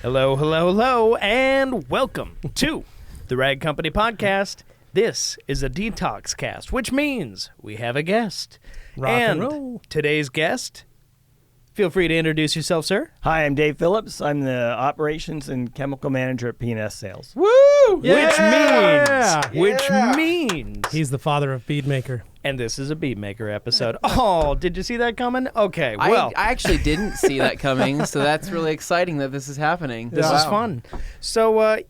Hello, hello, hello, and welcome to the Rag Company Podcast. This is a DETALKSCAST, which means we have a guest. Rock and roll. Today's guest, feel free to introduce yourself, sir. Hi, I'm Dave Phillips. I'm the Operations and Chemical Manager at P&S Sales. Woo! Yeah! Which means... He's the father of Bead Maker. And this is a Bead Maker episode. Oh, did you see that coming? Okay, well... I actually didn't see that coming, so that's really exciting that this is happening. This is fun. So,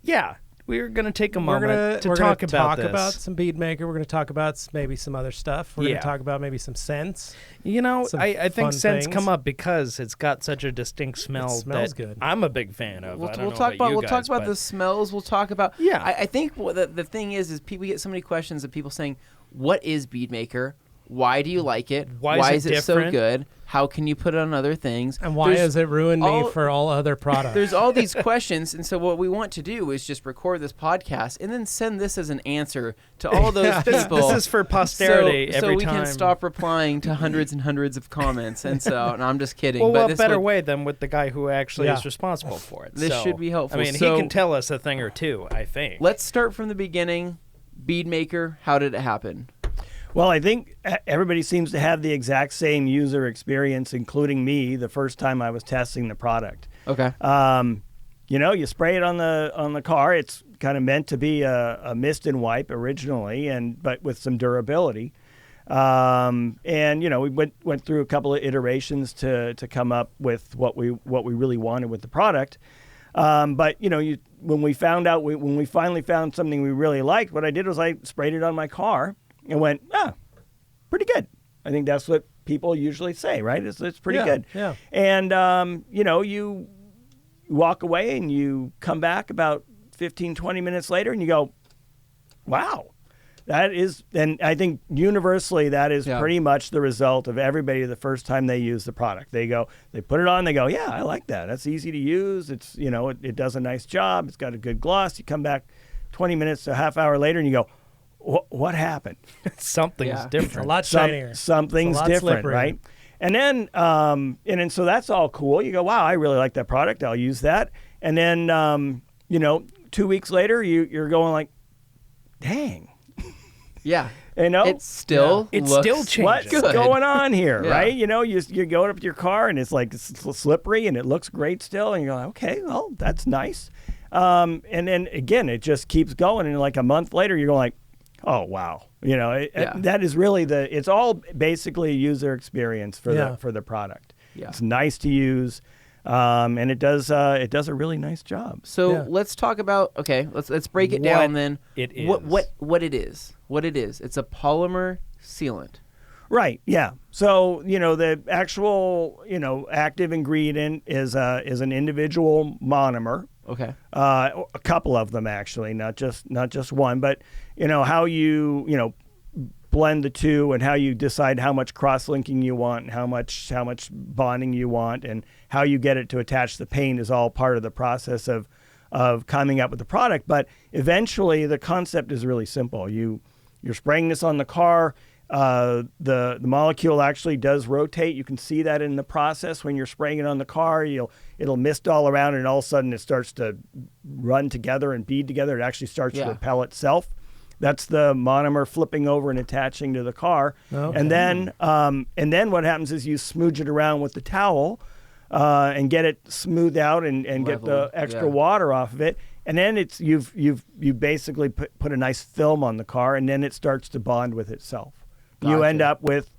we're going to take a moment to talk about this. We're going to talk about some Bead Maker. We're going to talk about maybe some other stuff. We're going to talk about maybe some scents. You know, I think scents come up because it's got such a distinct smell. It smells that good. I'm a big fan of. We'll talk about the smells. We'll talk about. Yeah. I think the thing is people get so many questions of people saying, "What is Bead Maker? Why do you like it? Why is it so different? Good? How can you put it on other things? And why has it ruined me for all other products?" There's all these questions, and so what we want to do is just record this podcast and then send this as an answer to all those people. This is for posterity so every we time. can stop replying to hundreds and hundreds of comments. And so, and I'm just kidding. Well, but what this better way than with the guy who actually is Yeah. responsible for it? This So, should be helpful. I mean, So- he can tell us a thing or two, I think. Let's start from the beginning. Bead Maker, how did it happen? Well, I think everybody seems to have the exact same user experience, including me, the first time I was testing the product. Okay. You spray it on the car. It's kind of meant to be a mist and wipe originally, but with some durability. We went through a couple of iterations to come up with what we really wanted with the product. When we finally found something we really liked, what I did was I sprayed it on my car and went, pretty good. I think that's what people usually say, right? It's pretty good. Yeah. And, you walk away and you come back about 15, 20 minutes later and you go, wow. That is, and I think universally that is pretty much the result of everybody the first time they use the product. They put it on, they go, yeah, I like that. That's easy to use. It's, it does a nice job. It's got a good gloss. You come back 20 minutes to a half hour later and you go, what happened? Something's different. A lot shinier. Something's different, slipperier. right? And then, so that's all cool. You go, wow, I really like that product. I'll use that. And then, 2 weeks later, you're going like, dang. Yeah. It still changes. What's good. going on here, Yeah. right? You're going up to your car and it's like slippery and it looks great still. And you're going, okay, well, that's nice. And then again, it just keeps going. And like a month later, you're going like, oh, wow. That is really it's all basically a user experience for the product. Yeah. It's nice to use. And it does a really nice job. So let's talk about, let's break it down then. It is. What it is. What it is. It's a polymer sealant. Right. Yeah. So, the actual, active ingredient is an individual monomer. Okay. A couple of them actually, not just one, but how you blend the two and how you decide how much cross-linking you want and how much bonding you want and how you get it to attach the paint is all part of the process of coming up with the product. But eventually the concept is really simple. You're spraying this on the car. The molecule actually does rotate. You can see that in the process when you're spraying it on the car. It'll mist all around, and all of a sudden it starts to run together and bead together. It actually starts to repel itself. That's the monomer flipping over and attaching to the car. Okay. And then what happens is you smooch it around with the towel and get it smoothed out and get the extra water off of it. And then you basically put a nice film on the car, and then it starts to bond with itself. Gotcha. You end up with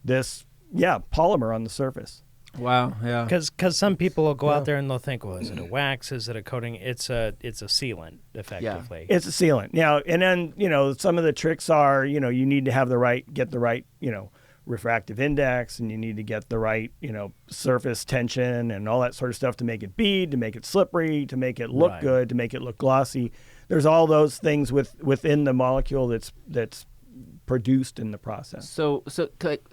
this, polymer on the surface. Wow. Yeah. Because some people will go out there and they'll think, well, is it a wax? Is it a coating? It's a sealant, effectively. It's a sealant. Now, and then, some of the tricks are, you need to have get the right, refractive index, and you need to get the right, surface tension and all that sort of stuff to make it bead, to make it slippery, to make it look good, to make it look glossy. There's all those things within the molecule that's produced in the process. So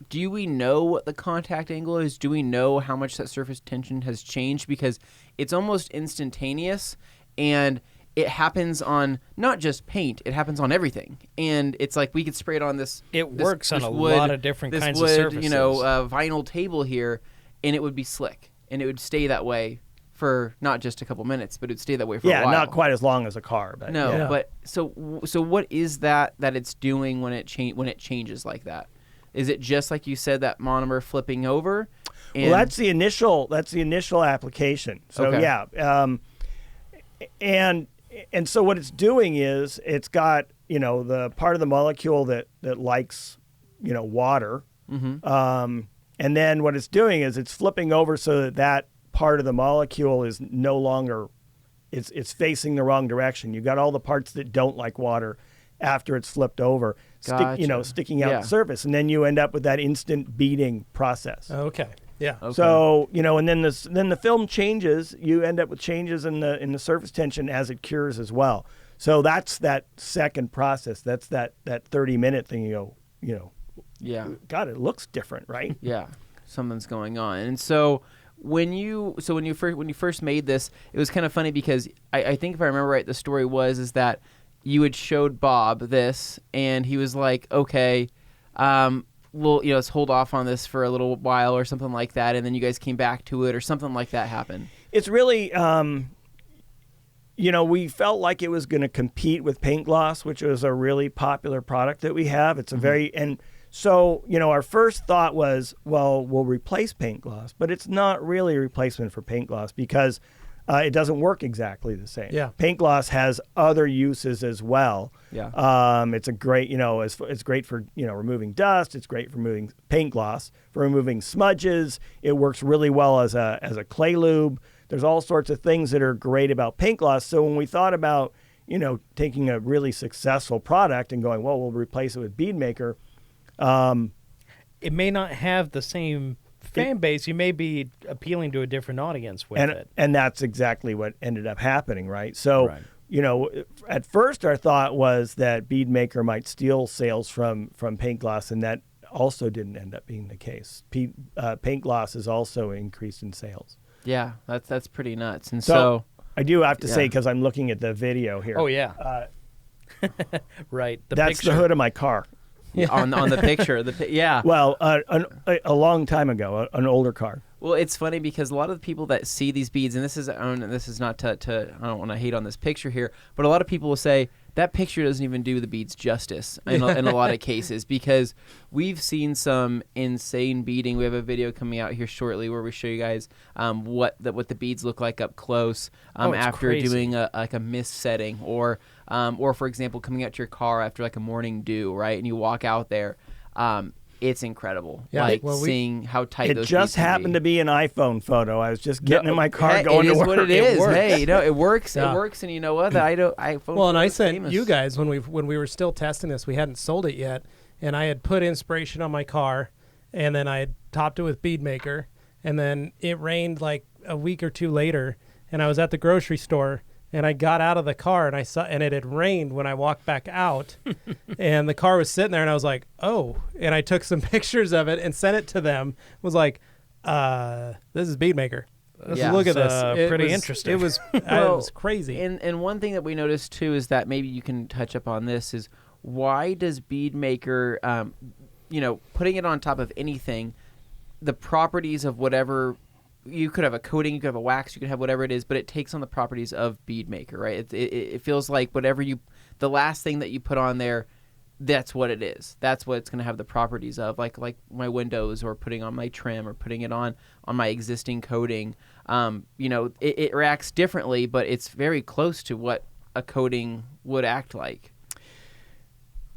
do we know what the contact angle is? Do we know how much that surface tension has changed? Because it's almost instantaneous, and it happens on not just paint, it happens on everything. And it's like we could spray it on this. It works on a lot of different kinds of surfaces. Vinyl table here, and it would be slick, and it would stay that way for not just a couple minutes, but it'd stay that way for a while. Yeah, not quite as long as a car, but no. yeah. But so what is that it's doing when it changes like that? Is it just like you said, that monomer flipping over? Well, that's the initial application. So Okay. yeah, and so what it's doing is it's got the part of the molecule that likes water, Mm-hmm. and then what it's doing is it's flipping over so that part of the molecule is no longer it's facing the wrong direction. You got all the parts that don't like water after it's flipped over, Gotcha. sticking out Yeah. the surface, and then you end up with that instant beading process. Okay. Yeah. Okay. So and then the film changes. You end up with changes in the surface tension as it cures as well. So that's that second process. That's that 30-minute thing. You go, Yeah. God, it looks different, right? Yeah. Something's going on. And so when you first made this, it was kind of funny because I think if I remember right, the story is that you had showed Bob this, and he was like, okay, well, let's hold off on this for a little while or something like that, and then you guys came back to it or something like that happened. It's really, we felt like it was going to compete with paint gloss, which is a really popular product that we have. It's a very, and so, our first thought was, well, we'll replace paint gloss, but it's not really a replacement for paint gloss because it doesn't work exactly the same. Yeah. Paint gloss has other uses as well. Yeah. It's a great, it's great for, removing dust. It's great for removing paint gloss, for removing smudges. It works really well as a clay lube. There's all sorts of things that are great about paint gloss. So when we thought about, taking a really successful product and going, well, we'll replace it with Bead Maker. It may not have the same fan base. You may be appealing to a different audience with it. And that's exactly what ended up happening, right? So, Right. at first our thought was that Bead Maker might steal sales from paint gloss, and that also didn't end up being the case. Paint gloss has also increased in sales. Yeah, that's pretty nuts. And so I do have to say, Yeah. because I'm looking at the video here. Oh yeah. Right. That's picture. the hood of my car. on the picture, yeah. Well, a long time ago, an older car. Well, it's funny because a lot of the people that see these beads, and this is not to I don't want to hate on this picture here, but a lot of people will say that picture doesn't even do the beads justice in a lot of cases, because we've seen some insane beading. We have a video coming out here shortly where we show you guys what the beads look like up close It's after crazy. doing a mist setting, or for example coming out to your car after like a morning dew, right? And you walk out there. It's incredible. Yeah, like well, seeing how tight It those just beads can happened be. to be an iPhone photo. I was just getting in my car Hey, going it to is work. what it is. works. Hey, it works. Yeah. It works, and you know what? iPhone. Well, and I is sent famous. you guys when we were still testing this. We hadn't sold it yet, and I had put inspiration on my car, and then I had topped it with Bead Maker, and then it rained like a week or two later, and I was at the grocery store, and I got out of the car, and I saw, and it had rained when I walked back out, and the car was sitting there, and I was like, oh, and I took some pictures of it and sent it to them. Was like, this is Bead Maker. Yeah. Look at It's, this. It pretty was- interesting. It was Well, it was crazy. And one thing that we noticed too is that maybe you can touch up on this is why does Bead Maker, putting it on top of anything, the properties of whatever. You could have a coating, you could have a wax, you could have whatever it is, but it takes on the properties of Bead Maker, right? It feels like the last thing that you put on there, that's what it is. That's what it's going to have the properties of, like my windows, or putting on my trim, or putting it on my existing coating. It reacts differently, but it's very close to what a coating would act like.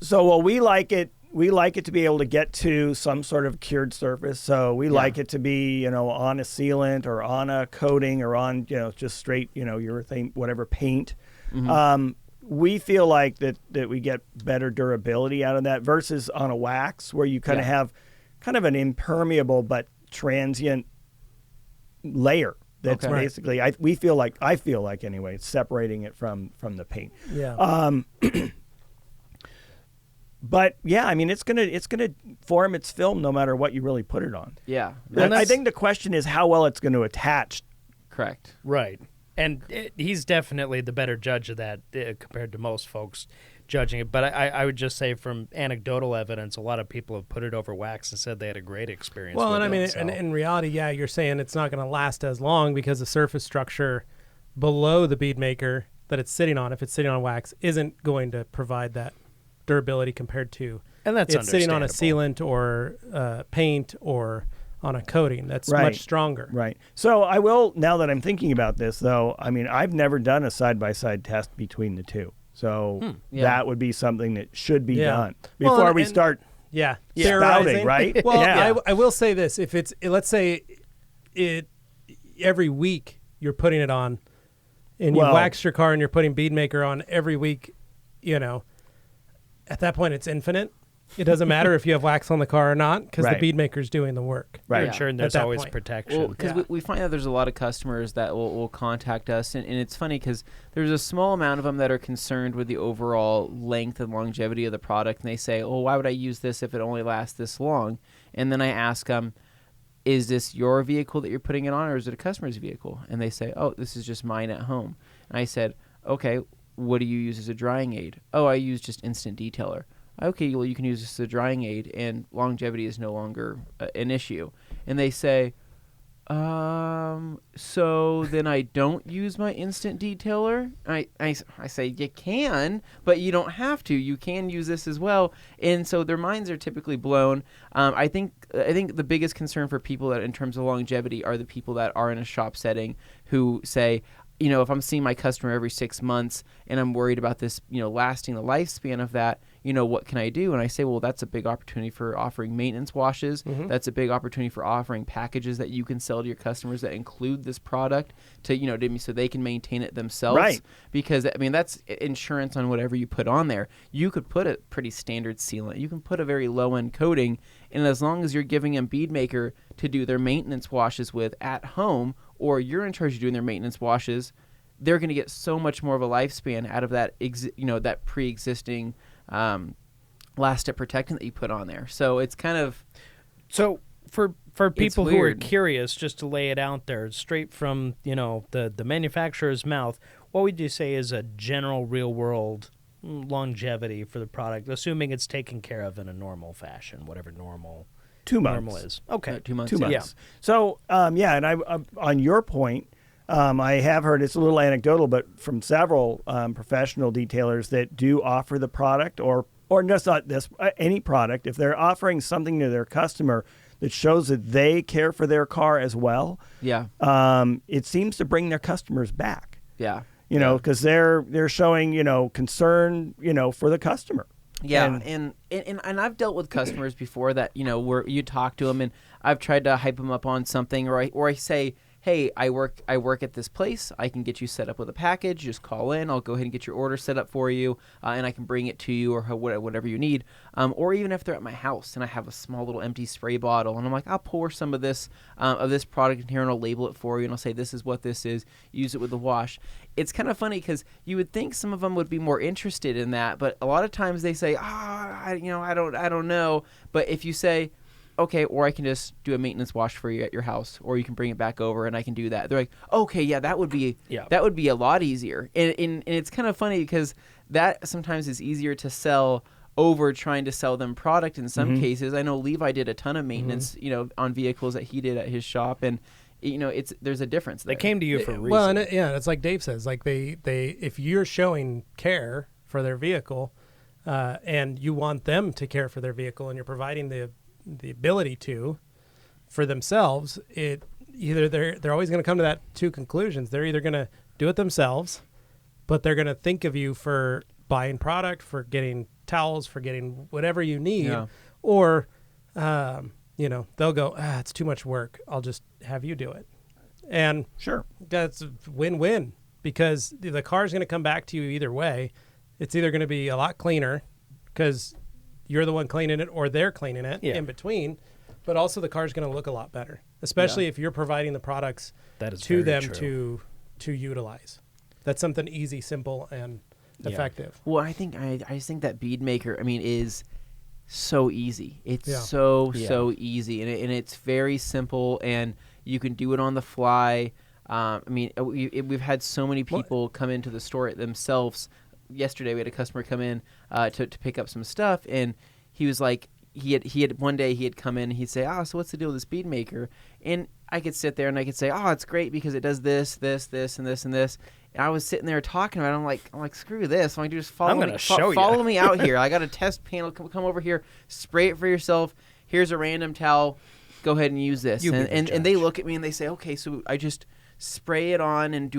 So, well, we like it. We like it to be able to get to some sort of cured surface. So we like it to be, on a sealant or on a coating or on, just straight, urethane, whatever paint. Mm-hmm. We feel like that we get better durability out of that versus on a wax, where you kind of have kind of an impermeable but transient layer. That's Okay. basically, I feel like anyway, it's separating it from the paint. Yeah. But yeah, I mean, it's gonna form its film no matter what you really put it on. Yeah, And I think the question is how well it's going to attach. correct. Right. And he's definitely the better judge of that compared to most folks. judging it, but I would just say from anecdotal evidence, a lot of people have put it over wax and said they had a great experience. Well, with and I it, mean, so. and in reality, yeah, you're saying it's not going to last as long because the surface structure below the bead maker that it's sitting on, if it's sitting on wax, isn't going to provide that durability compared to and that's it's sitting on a understandable. sealant or paint or on a coating that's Right. much stronger. Right. So I will, now that I'm thinking about this, though, I mean, I've never done a side-by-side test between the two. So Yeah. that would be something that should be Yeah. done Well, before and- we and- start Yeah, spouting, theorizing. right? Well, Yeah. I will say this: if it's, let's say, it every week you're putting it on, and you Well- waxed your car and you're putting Bead Maker on every week, at that point it's infinite. It doesn't matter if you have wax on the car or not because the Right. Bead Maker's doing the work. Right. You're Yeah. ensuring there's At that always point. protection. Well, because Yeah. we find that there's a lot of customers that will contact us, and it's funny because there's a small amount of them that are concerned with the overall length and longevity of the product, and they say, oh, why would I use this if it only lasts this long? And then I ask them, is this your vehicle that you're putting it on, or is it a customer's vehicle? And they say, oh, this is just mine at home. And I said, okay, what do you use as a drying aid? Oh, I use just Instant Detailer. Okay, well, you can use this as a drying aid, and longevity is no longer an issue. And they say, so then I don't use my Instant Detailer? I say, you can, but you don't have to. You can use this as well. And so their minds are typically blown. I think the biggest concern for people that in terms of longevity are the people that are in a shop setting who say, if I'm seeing my customer every 6 months and I'm worried about this, lasting the lifespan of that, what can I do? And I say, well, that's a big opportunity for offering maintenance washes. Mm-hmm. That's a big opportunity for offering packages that you can sell to your customers that include this product so they can maintain it themselves. Right. Because, that's insurance on whatever you put on there. You could put a pretty standard sealant. You can put a very low-end coating. And as long as you're giving them Bead Maker to do their maintenance washes with at home, or you're in charge of doing their maintenance washes, they're going to get so much more of a lifespan out of that, that pre-existing last step protectant that you put on there. So it's kind of So for people who are weird. curious, just to lay it out there, straight from the manufacturer's mouth, what would you say is a general real world longevity for the product, assuming it's taken care of in a normal fashion, whatever normal 2 months. normal is? Okay, 2 months. 2 months. Yeah. So, and I on your point, I have heard, it's a little anecdotal, but from several professional detailers that do offer the product or just not this, any product, if they're offering something to their customer that shows that they care for their car as well, Yeah. it seems to bring their customers back. Yeah. Because they're showing, concern, for the customer. Yeah, and I've dealt with customers before that, where you talk to them and I've tried to hype them up on something, or I say, hey, I work at this place. I can get you set up with a package. Just call in. I'll go ahead and get your order set up for you, and I can bring it to you or whatever you need. Or even if they're at my house and I have a small little empty spray bottle, and I'm like, I'll pour some of this product in here and I'll label it for you, and I'll say this is what this is. Use it with the wash. It's kind of funny because you would think some of them would be more interested in that, but a lot of times they say, I don't know. But if you say, okay, or I can just do a maintenance wash for you at your house, or you can bring it back over and I can do that. They're like, okay, yeah, that would be a lot easier. And it's kind of funny because that sometimes is easier to sell over trying to sell them product in some cases. I know Levi did a ton of maintenance, on vehicles that he did at his shop, and there's a difference there. They came to you for a reason. Well, and it's like Dave says, like they if you're showing care for their vehicle, and you want them to care for their vehicle, and you're providing the ability to for themselves, they're always going to come to that two conclusions. They're either going to do it themselves, but they're going to think of you for buying product, for getting towels, for getting whatever you need, or they'll go, it's too much work, I'll just have you do it. And Sure. that's win-win, because the car's going to come back to you either way. It's either going to be a lot cleaner because you're the one cleaning it or they're cleaning it in between, but also the car's going to look a lot better, especially if you're providing the products That is to very them true. to utilize. That's something easy, simple, and effective. Well, I just think that Bead Maker, is so easy. It's Yeah. so easy, and it's very simple, and you can do it on the fly. We've had so many people come into the store themselves. Yesterday we had a customer come in. to pick up some stuff, and he was like, he had one day he had come in and he'd say, so what's the deal with this Bead Maker? And I could sit there and I could say, it's great because it does this, this, this, and this, and this. And I was sitting there talking about it. I'm like, screw this. I'm like, just follow me out here. I got a test panel. Come over here, spray it for yourself. Here's a random towel. Go ahead and use this. And they look at me and they say, okay, so I just spray it on, and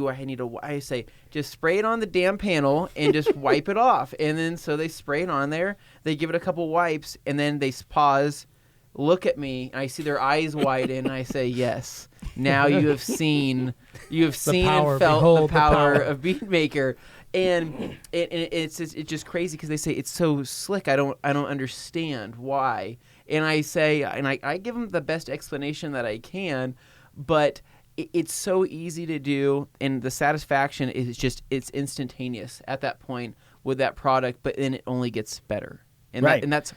I say, just spray it on the damn panel and just wipe it off. And then so they spray it on there. They give it a couple wipes, and then they pause, look at me, and I see their eyes widen, and I say, yes. Now you have seen and felt the power of Bead Maker. And it's just crazy because they say it's so slick. I don't understand why. And I say, and I give them the best explanation that I can, but it's so easy to do, and the satisfaction is just, it's instantaneous at that point with that product, but then it only gets better. And right. That's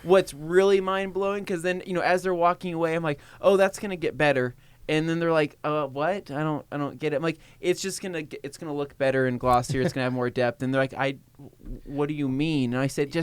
what's really mind blowing, because then, as they're walking away, I'm like, oh, that's gonna get better. And then they're like, what? I don't get it. I'm like, it's gonna look better and glossier. It's gonna have more depth. And they're like, what do you mean? And I said,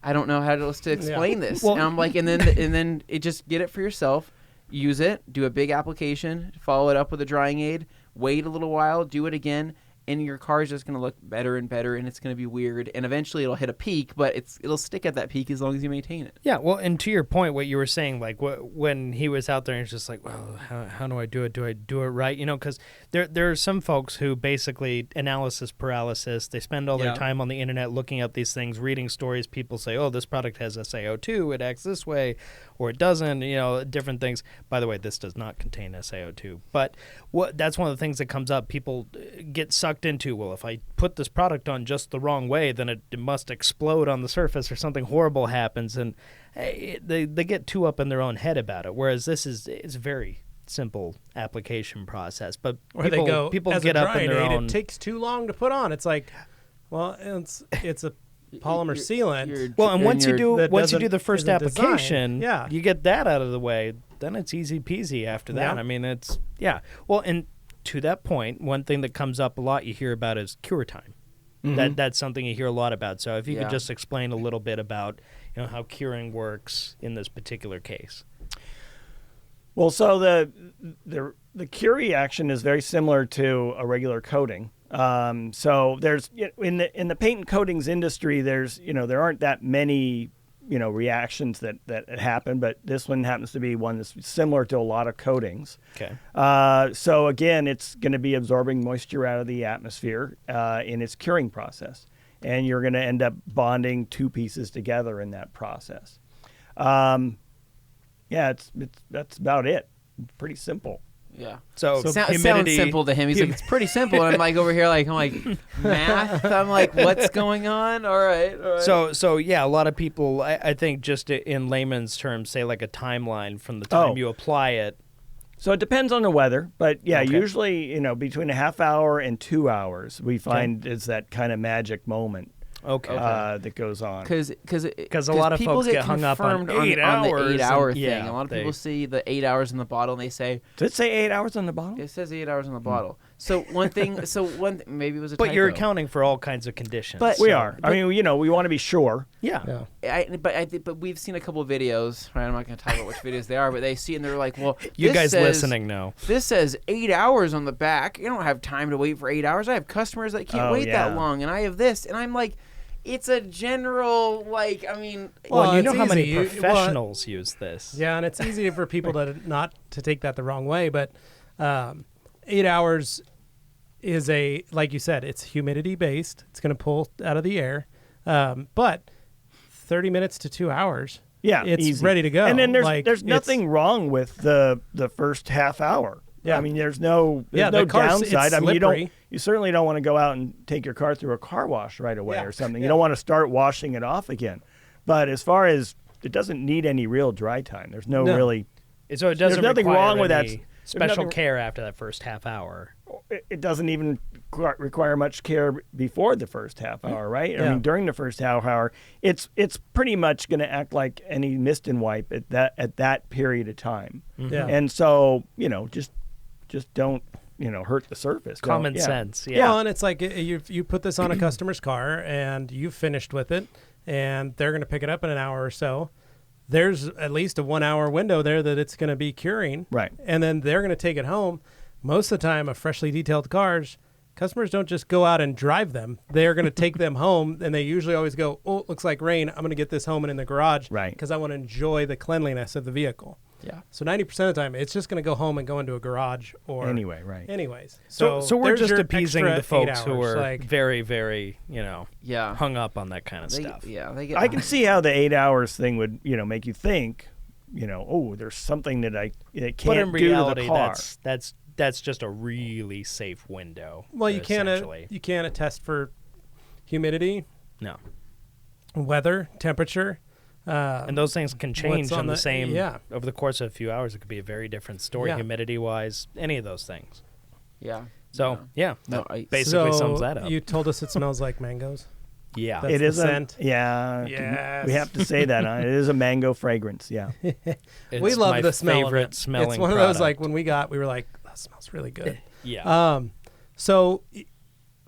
I don't know how else to explain this. Well, and I'm like, and then it just get it for yourself, use it, do a big application, follow it up with a drying aid, wait a little while, do it again, and your car is just going to look better and better, and it's going to be weird, and eventually it'll hit a peak, but it'll stick at that peak as long as you maintain it. Yeah, well, and to your point, what you were saying, like when he was out there, and he's just like, well, how do I do it? Do I do it right? Because there are some folks who basically analysis paralysis. They spend all their time on the internet looking at these things, reading stories. People say, oh, this product has SaO2, it acts this way, or it doesn't. Different things. By the way, this does not contain SaO2, but that's one of the things that comes up. People get sucked into, well, if I put this product on just the wrong way, then it must explode on the surface or something horrible happens, and they get too up in their own head about it, whereas it's a very simple application process. But people get up in their own... It takes too long to put on. It's like, well, it's a polymer sealant. Well, and once you do the first application, you get that out of the way, then it's easy peasy after that. I mean, well, and to that point, one thing that comes up a lot you hear about is cure time. Mm-hmm. That's something you hear a lot about. So if you could just explain a little bit about how curing works in this particular case. Well, so the cure reaction is very similar to a regular coating. So there's in the paint and coatings industry, there aren't that many reactions that happen, but this one happens to be one that's similar to a lot of coatings. Okay. So again, it's going to be absorbing moisture out of the atmosphere in its curing process, and you're going to end up bonding two pieces together in that process. That's about it. Pretty simple. Yeah. So humidity, sounds simple to him. He's like, it's pretty simple. And I'm like over here, I'm like math. I'm like, what's going on? All right. So yeah, a lot of people, I think, just in layman's terms, say like a timeline from the time you apply it. So it depends on the weather, but usually between a half hour and 2 hours, we find is that kind of magic moment. That goes on. Because a lot of folks get hung up on 8 hours. On the 8 hour thing. A lot of people see the 8 hours in the bottle and they say, does it say 8 hours on the bottle? It says 8 hours on the bottle. So one thing, maybe it was a typo. But you're accounting for all kinds of conditions. But we are. I mean, we want to be sure. Yeah. But we've seen a couple of videos, right? I'm not going to talk about which videos they are, but they see and they're like, well, you guys listening know. This says 8 hours on the back. You don't have time to wait for 8 hours. I have customers that can't wait that long, and I have this, and I'm like, it's a general, Well, you know how many professionals use this. Yeah, and it's easy for people not to take that the wrong way, but 8 hours is like you said, it's humidity based. It's going to pull out of the air. But 30 minutes to 2 hours, it's easy. Ready to go. And then there's nothing wrong with the first half hour. Yeah, I mean, there's no downside. I mean, you certainly don't want to go out and take your car through a car wash right away or something. You don't want to start washing it off again. But as far as it doesn't need any real dry time. There's no really. So it doesn't. There's nothing wrong with that. Special care after that first half hour. It doesn't even require much care before the first half hour, right? Yeah. I mean, during the first half hour, it's pretty much going to act like any mist and wipe at that period of time. Yeah. And so just don't hurt the surface. Common sense. Yeah. Well, and it's like you put this on a customer's car and you've finished with it, and they're going to pick it up in an hour or so. There's at least a 1 hour window there that it's going to be curing. Right. And then they're going to take it home. Most of the time, of freshly detailed cars, customers don't just go out and drive them. They're going to take them home, and they usually always go, oh, it looks like rain. I'm going to get this home and in the garage because I want to enjoy the cleanliness of the vehicle. Yeah. So 90% of the time, it's just going to go home and go into a garage or anyways. So we're just appeasing the folks who are like, very, very, hung up on that kind of stuff. Yeah. I can see how the 8 hours thing would, make you think, oh, there's something that it can't but in reality, do to the car. That's just a really safe window. Well, you can't attest for humidity, no, weather, temperature. And those things can change on the same over the course of a few hours. It could be a very different story, humidity-wise, any of those things. Yeah. So, that basically so sums that up. You told us it smells like mangoes. Yeah. That's it the is scent. Yes. We have to say that. It is a mango fragrance, yeah. We love the smell of it. Smelling it's one product. of those, like, when we were like, that smells really good. Yeah. So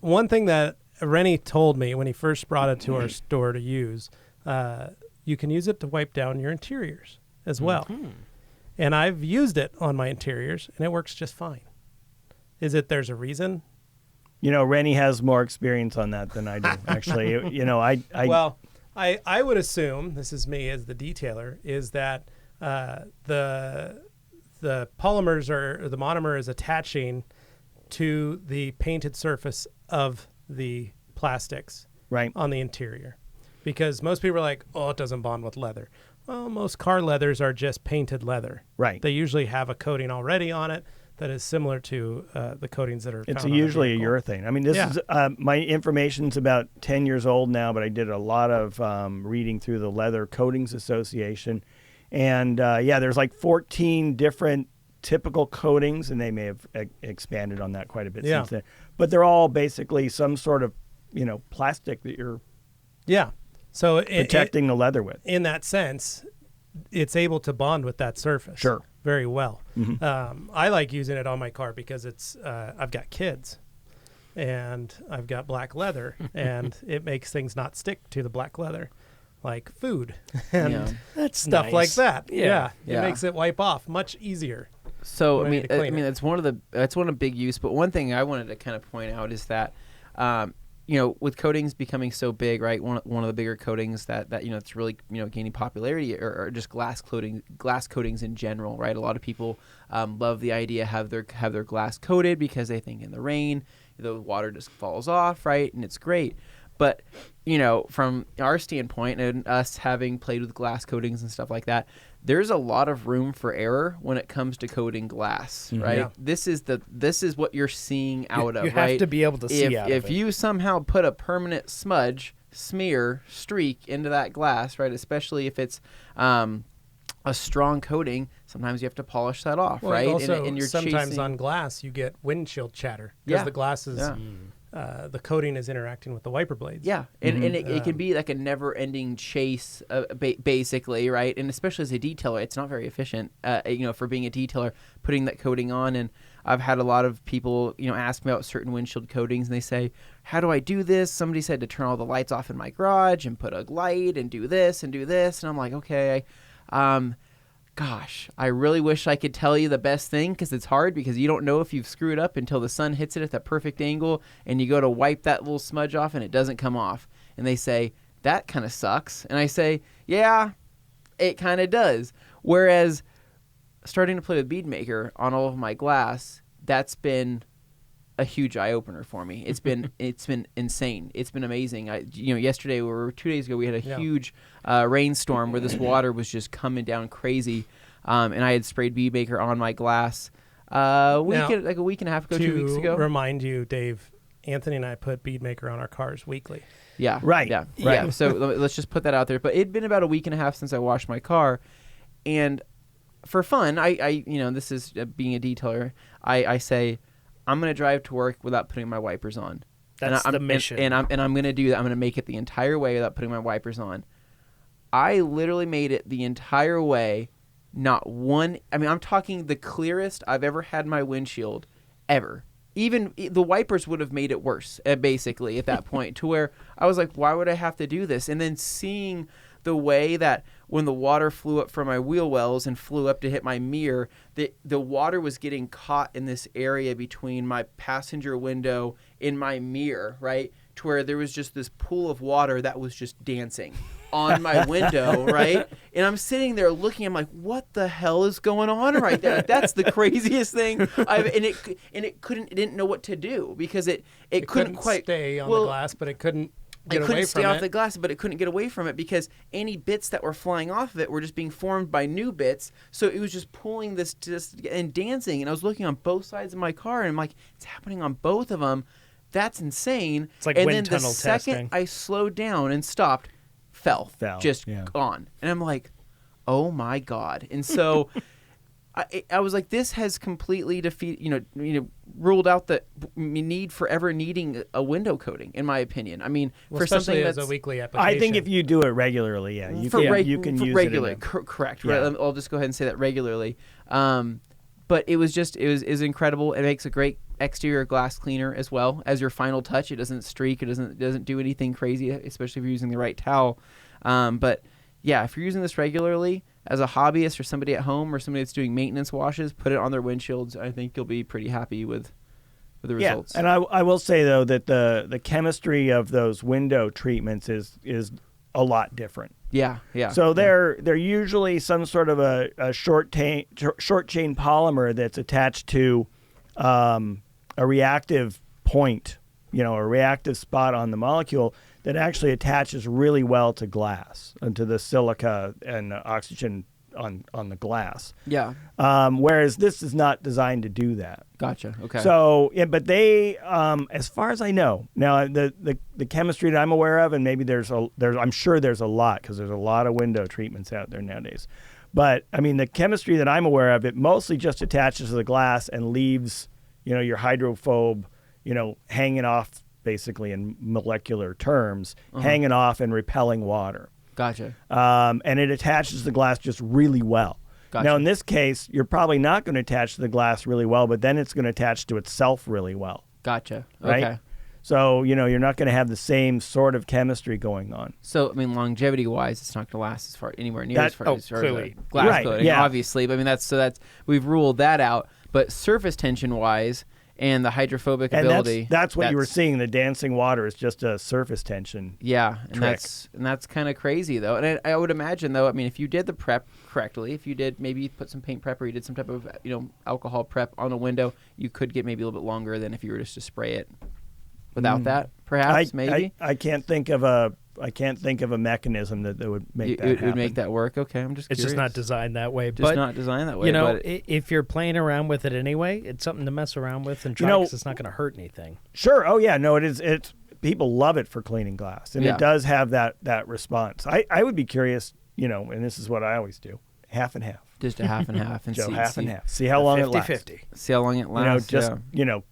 one thing that Rennie told me when he first brought it to our store to use, you can use it to wipe down your interiors as well. Mm-hmm. And I've used it on my interiors, and it works just fine. There's a reason? Rennie has more experience on that than I do, actually. Well, I would assume, this is me as the detailer, is that the polymers or the monomer is attaching to the painted surface of the plastics on the interior. Because most people are like, oh, it doesn't bond with leather. Well, most car leathers are just painted leather. Right. They usually have a coating already on it that is similar to the coatings that are It's found on usually a urethane. I mean, this is my information's about 10 years old now, but I did a lot of reading through the Leather Coatings Association. And, there's like 14 different typical coatings, and they may have expanded on that quite a bit since then. But they're all basically some sort of, plastic that you're so protecting the leather with. In that sense, it's able to bond with that surface very well. Mm-hmm. I like using it on my car because it's I've got kids and I've got black leather and it makes things not stick to the black leather, like food and that's stuff nice. like that. Yeah. It makes it wipe off much easier. So that's one of the big use. But one thing I wanted to kind of point out is that with coatings becoming so big, right? One of the bigger coatings that it's really gaining popularity are just glass coatings in general, right? A lot of people love the idea have their glass coated because they think in the rain the water just falls off, right? And it's great. But from our standpoint and us having played with glass coatings and stuff like that, there's a lot of room for error when it comes to coating glass, right? Yeah. This is what you're seeing out of, you right? have to be able to see out of if it. you somehow put a permanent smudge, smear, streak into that glass, right? Especially if it's a strong coating, sometimes you have to polish that off, right? Also, and you're sometimes on glass you get windshield chatter because the glass is the coating is interacting with the wiper blades. Yeah, and it can be like a never-ending chase, basically, right? And especially as a detailer, it's not very efficient, for being a detailer, putting that coating on. And I've had a lot of people, ask me about certain windshield coatings, and they say, how do I do this? Somebody said to turn all the lights off in my garage and put a light and do this. And I'm like, okay, gosh, I really wish I could tell you the best thing because it's hard because you don't know if you've screwed up until the sun hits it at that perfect angle and you go to wipe that little smudge off and it doesn't come off. And they say, that kind of sucks. And I say, yeah, it kind of does. Whereas starting to play with Bead Maker on all of my glass, that's been a huge eye-opener for me. It's been insane. It's been amazing. Yesterday or 2 days ago we had a huge rainstorm where this water was just coming down crazy, and I had sprayed Bead Maker on my glass a week and a half ago, 2 weeks ago. To remind you, Dave, Anthony and I put Bead Maker on our cars weekly. Yeah. Right. Yeah. Right. So let's just put that out there. But it'd been about a week and a half since I washed my car, and for fun, I this is being a detailer. I say, I'm going to drive to work without putting my wipers on. That's the mission. And I'm going to do that. I'm going to make it the entire way without putting my wipers on. I literally made it the entire way. Not one. I mean, I'm talking the clearest I've ever had my windshield. ever. Even the wipers would have made it worse, basically, at that point, to where I was like, why would I have to do this? And then seeing the way that when the water flew up from my wheel wells and flew up to hit my mirror, the water was getting caught in this area between my passenger window and my mirror, right? To where there was just this pool of water that was just dancing on my window, right? And I'm sitting there looking, I'm like, what the hell is going on right there? Like, that's the craziest thing. It didn't know what to do because it couldn't quite stay on the glass, but it couldn't get away from it. It couldn't stay off the glass, but it couldn't get away from it because any bits that were flying off of it were just being formed by new bits. So it was just pulling this and dancing. And I was looking on both sides of my car, and I'm like, it's happening on both of them. That's insane. It's like and wind then tunnel the second testing. I slowed down and stopped, fell just gone. And I'm like, oh my God. And so I was like, this has completely ruled out the need for ever needing a window coating, in my opinion. I mean, for especially something as that's a weekly application. I think if you do it regularly, you can use regularly, it. Correct. Yeah. Right. I'll just go ahead and say that regularly. But it was incredible. It makes a great exterior glass cleaner as well as your final touch. It doesn't streak. It doesn't do anything crazy, especially if you're using the right towel. But yeah, if you're using this regularly as a hobbyist or somebody at home or somebody that's doing maintenance washes, put it on their windshields. I think you'll be pretty happy with the results. And I will say though that the chemistry of those window treatments is a lot different. Yeah. So they're usually some sort of a short chain polymer that's attached to a reactive point, a reactive spot on the molecule that actually attaches really well to glass and to the silica and oxygen on the glass. Yeah. Whereas this is not designed to do that. Gotcha. Okay. So, but they, as far as I know, now the chemistry that I'm aware of, and maybe I'm sure there's a lot because there's a lot of window treatments out there nowadays. But I mean, the chemistry that I'm aware of, it mostly just attaches to the glass and leaves, your hydrophobe, hanging off, basically in molecular terms, hanging off and repelling water. Gotcha. And it attaches to the glass just really well. Gotcha. Now, in this case, you're probably not going to attach to the glass really well, but then it's going to attach to itself really well. Gotcha. Right? Okay. So, you're not going to have the same sort of chemistry going on. So, I mean, longevity-wise, it's not going to last anywhere near as far as clearly. glass Right, coating, yeah. obviously. But I mean, we've ruled that out. But surface tension-wise, and the hydrophobic And ability. that's what you were seeing. The dancing water is just a surface tension. Yeah, and trick. that's kind of crazy though. And I would imagine though, I mean, if you did the prep correctly, if you did maybe put some paint prep or you did some type of alcohol prep on a window, you could get maybe a little bit longer than if you were just to spray it without that. Perhaps maybe. I can't think of a mechanism that would make that It happen. would make that work. Okay, I'm just It's curious. just not designed that way. Just not designed that way. But if you're playing around with it anyway, it's something to mess around with and try because it's not going to hurt anything. Sure. Oh yeah. No, it is. It's people love it for cleaning glass, and it does have that response. I would be curious, and this is what I always do: half and half. Just a half and half, and Joe, see half and half. See how long it lasts. 50-50. See how long it lasts.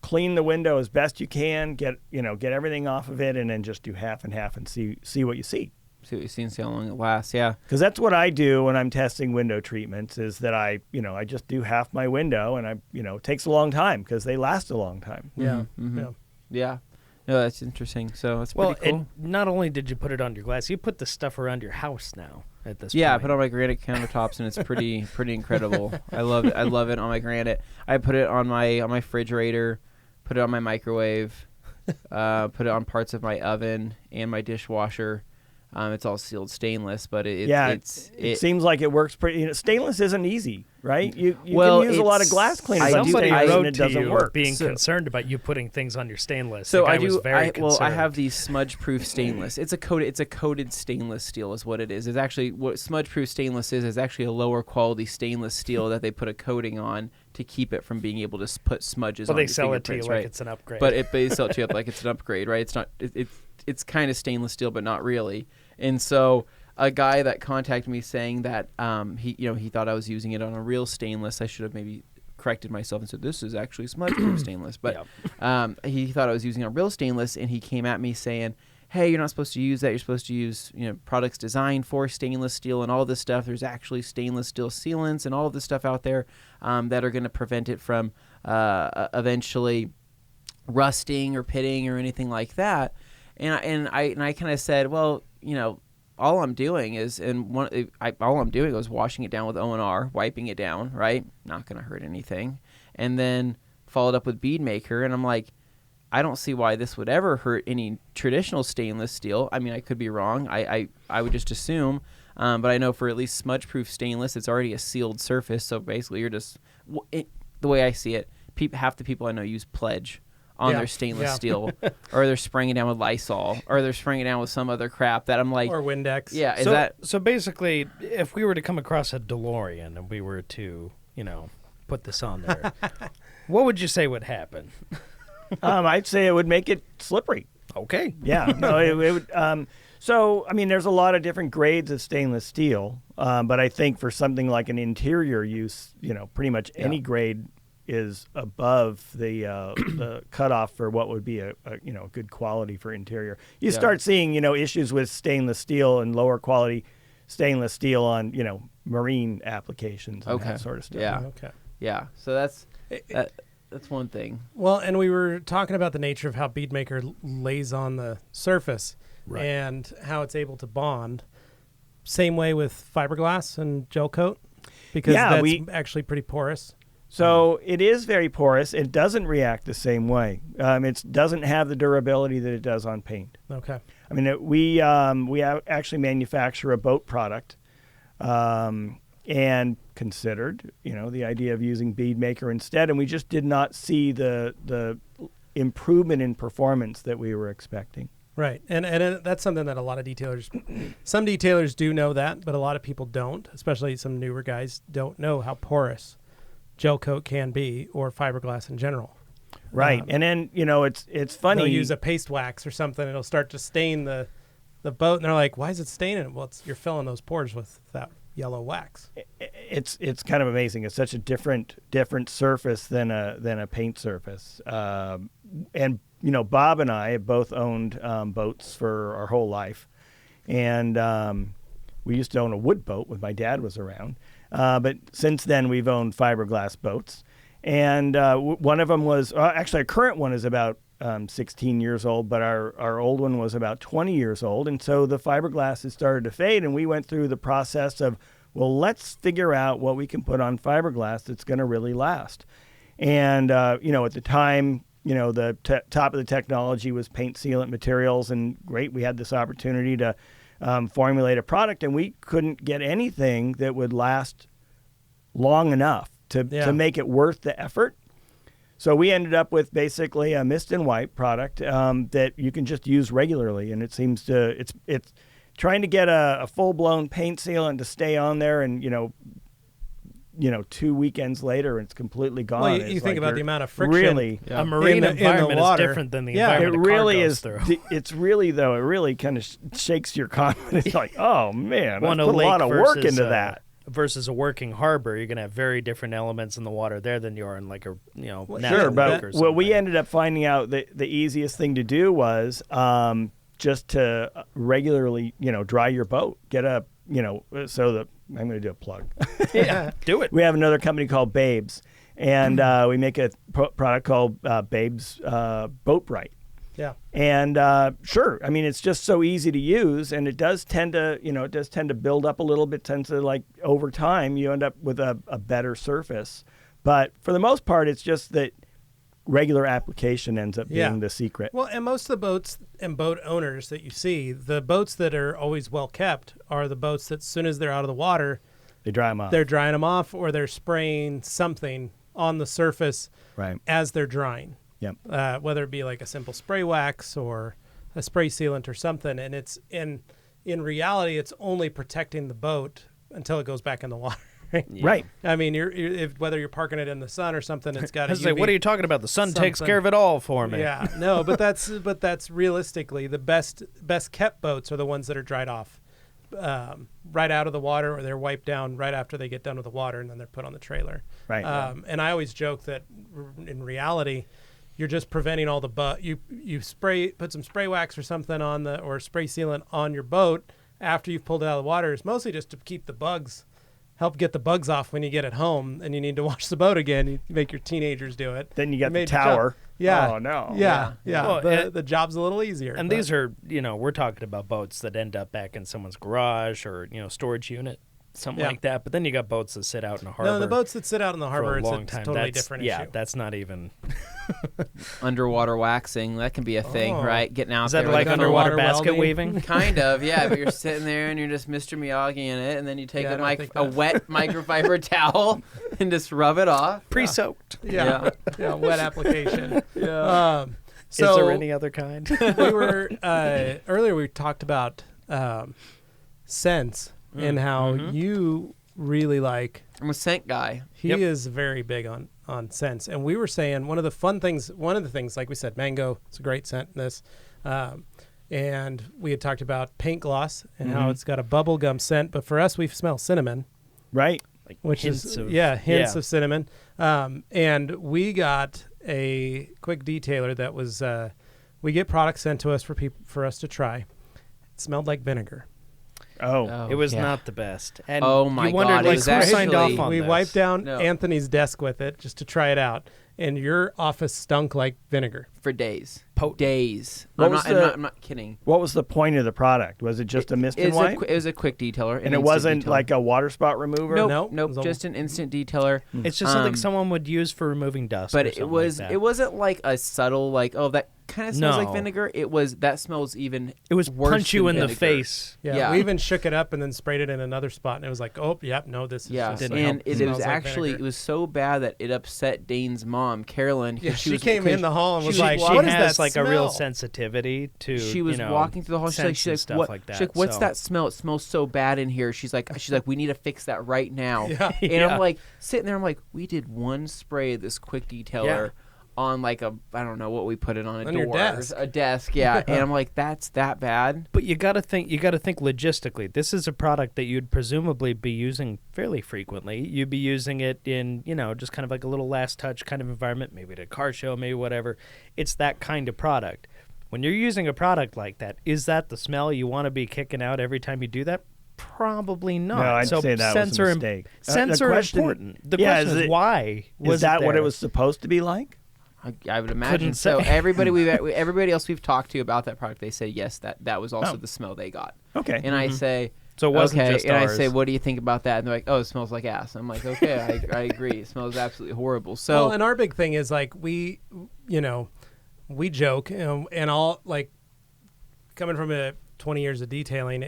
Clean the window as best you can. Get everything off of it, and then just do half and half and see what you see. See what you see and see how long it lasts. Yeah. Because that's what I do when I'm testing window treatments. Is that I just do half my window, and it takes a long time because they last a long time. Yeah. Mm-hmm. Yeah. No, that's interesting. So that's pretty cool. And not only did you put it on your glass, you put the stuff around your house now at this point. Yeah, I put it on my granite countertops, and it's pretty incredible. I love it. I love it on my granite. I put it on my refrigerator, put it on my microwave, put it on parts of my oven and my dishwasher. It's all sealed stainless, but it seems like it works pretty. Stainless isn't easy, right? You can use a lot of glass cleaners. Somebody and wrote it to doesn't you work. being concerned about you putting things on your stainless. So the guy I do. Was very concerned. I have the smudge-proof stainless. It's a coated stainless steel, is what it is. It's actually what smudge-proof stainless is actually a lower quality stainless steel that they put a coating on to keep it from being able to put smudges. Well, on they your sell it to you fingerprints, like right? it's an upgrade. But they sell it to you like it's an upgrade, right? It's not. It's kind of stainless steel, but not really. And so a guy that contacted me saying that he thought I was using it on a real stainless. I should have maybe corrected myself and said this is actually smudge-proof stainless. But he thought I was using a real stainless, and he came at me saying, hey, you're not supposed to use that. You're supposed to use, products designed for stainless steel and all this stuff. There's actually stainless steel sealants and all of this stuff out there that are going to prevent it from eventually rusting or pitting or anything like that. And I kind of said, well, all I'm doing is, all I'm doing was washing it down with O&R, wiping it down, right? Not going to hurt anything. And then followed up with Bead Maker, and I'm like, I don't see why this would ever hurt any traditional stainless steel. I mean, I could be wrong. I would just assume. But I know for at least smudge-proof stainless, it's already a sealed surface. So basically, you're just, the way I see it, half the people I know use Pledge on their stainless steel, or they're spraying it down with Lysol, or they're spraying it down with some other crap that I'm like, or Windex. Yeah, so basically, if we were to come across a DeLorean and we were to, put this on there, what would you say would happen? I'd say it would make it slippery. Okay. Yeah. No, it would. So, I mean, there's a lot of different grades of stainless steel, but I think for something like an interior use, pretty much any grade is above the cutoff for what would be a good quality for interior. You start seeing issues with stainless steel and lower quality stainless steel on marine applications and that sort of stuff. Yeah. Okay. Yeah. So that's one thing. Well, and we were talking about the nature of how Bead Maker lays on the surface and how it's able to bond. Same way with fiberglass and gel coat, because that's actually pretty porous. So it is very porous. It doesn't react the same way. It doesn't have the durability that it does on paint. Okay. I mean, we actually manufacture a boat product, and considered, the idea of using Bead Maker instead, and we just did not see the improvement in performance that we were expecting. Right, and that's something that a lot of some detailers do know that, but a lot of people don't, especially some newer guys don't know how porous gel coat can be, or fiberglass in general. Right, and then it's funny. They'll use a paste wax or something; it'll start to stain the boat, and they're like, "Why is it staining?" Well, you're filling those pores with that yellow wax. It's kind of amazing. It's such a different surface than a paint surface. And Bob and I have both owned boats for our whole life, and we used to own a wood boat when my dad was around. But since then, we've owned fiberglass boats, and one of them was actually our current one is about 16 years old, but our old one was about 20 years old, and so the fiberglass has started to fade, and we went through the process of, well, let's figure out what we can put on fiberglass that's going to really last. And at the time, the top of the technology was paint sealant materials, and great, we had this opportunity to formulate a product, and we couldn't get anything that would last long enough to make it worth the effort. So we ended up with basically a mist and wipe product that you can just use regularly, and it seems to it's trying to get a full-blown paint sealant to stay on there, and 2 weekends later it's completely gone. Well, you think about the amount of friction. Really, a marine environment is different than the environment it a car really goes is. through. It's really though. It really kind of shakes your confidence. Like, oh man, I put a lake lot of work versus, into that. Versus a working harbor, you're going to have very different elements in the water there than you are in like a Sure, natural but lake or something. what we ended up finding out that the easiest thing to do was just to regularly, dry your boat. Get a, I'm going to do a plug. Yeah, do it. We have another company called Babes, and we make a product called Babes Boat Bright. Yeah. And sure, I mean, it's just so easy to use, and it does tend to build up a little bit, tends to, like, over time, you end up with a better surface. But for the most part, it's just that regular application ends up being the secret. Well, and most of the boats and boat owners that you see, the boats that are always well kept are the boats that as soon as they're out of the water, they dry them off. They're drying them off, or they're spraying something on the surface as they're drying. Yep. Whether it be like a simple spray wax or a spray sealant or something, and it's in reality, it's only protecting the boat until it goes back in the water. Right. I mean, whether you're parking it in the sun or something, it's got. I was like, what are you talking about? The sun takes care of it all for me. Yeah, no, but that's realistically the best kept boats are the ones that are dried off, right out of the water, or they're wiped down right after they get done with the water, and then they're put on the trailer. Right. And I always joke that in reality, you're just preventing all the you put some spray wax or something on or spray sealant on your boat after you've pulled it out of the water. It's mostly just to keep the bugs, help get the bugs off when you get it home and you need to wash the boat again. You make your teenagers do it. Then you get the tower. Yeah. Oh no. Yeah. Well, the job's a little easier. And these are, we're talking about boats that end up back in someone's garage or, storage unit, something like that. But then you got boats that sit out in the harbor. No, the boats that sit out in the harbor, it's a long time. Totally different issue. Yeah, that's not even. Underwater waxing, that can be a thing, right? Getting out Is there. that like underwater basket weaving? Kind of, yeah. But you're sitting there and you're just Mr. Miyagi in it, and then you take a wet microfiber towel and just rub it off. Pre-soaked. Yeah, wet application. Yeah. So is there any other kind? We were earlier. We talked about scents and how you really like. I'm a scent guy. He is very big on scents, and we were saying one of the things, like we said, mango. It's a great scent in this, and we had talked about paint gloss and how it's got a bubble gum scent. But for us, we smell cinnamon, right? Like which hints is of, hints of cinnamon. And we got a quick detailer that was we get products sent to us for us to try. It smelled like vinegar. Oh, it was not the best. And oh my you wondered, God, it was who signed off actually- on we this? wiped down Anthony's desk with it just to try it out, and your office stunk like vinegar. For days. Potent. Days. What I'm not kidding. What was the point of the product? Was it just a mist and wipe? It was a quick detailer. And it wasn't like a water spot remover? Nope. Just an instant detailer. It's just something someone would use for removing dust. But or it was like that. it wasn't like a subtle that kind of smells like No. vinegar. That smells even It was worse punch you than in the vinegar. face. Yeah, we even shook it up and then sprayed it in another spot, and it was like, oh, yep, no, this is just and it smells was like actually vinegar. it was so bad that it upset Dane's mom, Carolyn. Yeah, she was, came in the hall and was She like, she what is has that like a real smell? sensitivity to. She was walking through the hall. She's like, stuff what? like that. She's like, what's so. that smell? It smells so bad in here. She's like, we need to fix that right now. Yeah. And I'm like sitting there. I'm like, we did one spray of this quick detailer on like I don't know what we put it on, On your desk. A desk, yeah. And I'm like, that's that bad. But you got to think logistically. This is a product that you'd presumably be using fairly frequently. You'd be using it in, just kind of like a little last touch kind of environment, maybe at a car show, maybe whatever. It's that kind of product. When you're using a product like that, is that the smell you want to be kicking out every time you do that? Probably not. No, I'd say that was a mistake. Scents are important. The question is why was that what it there? was supposed to be like? I would imagine Couldn't so. say. Everybody else we've talked to about that product, they said yes, that was also the smell they got. Okay. And I say, So it wasn't okay, just and ours. I say, what do you think about that? And they're like, oh, it smells like ass. I'm like, okay, I agree. It smells absolutely horrible. So, well, and our big thing is like we joke and all like coming from 20 years of detailing,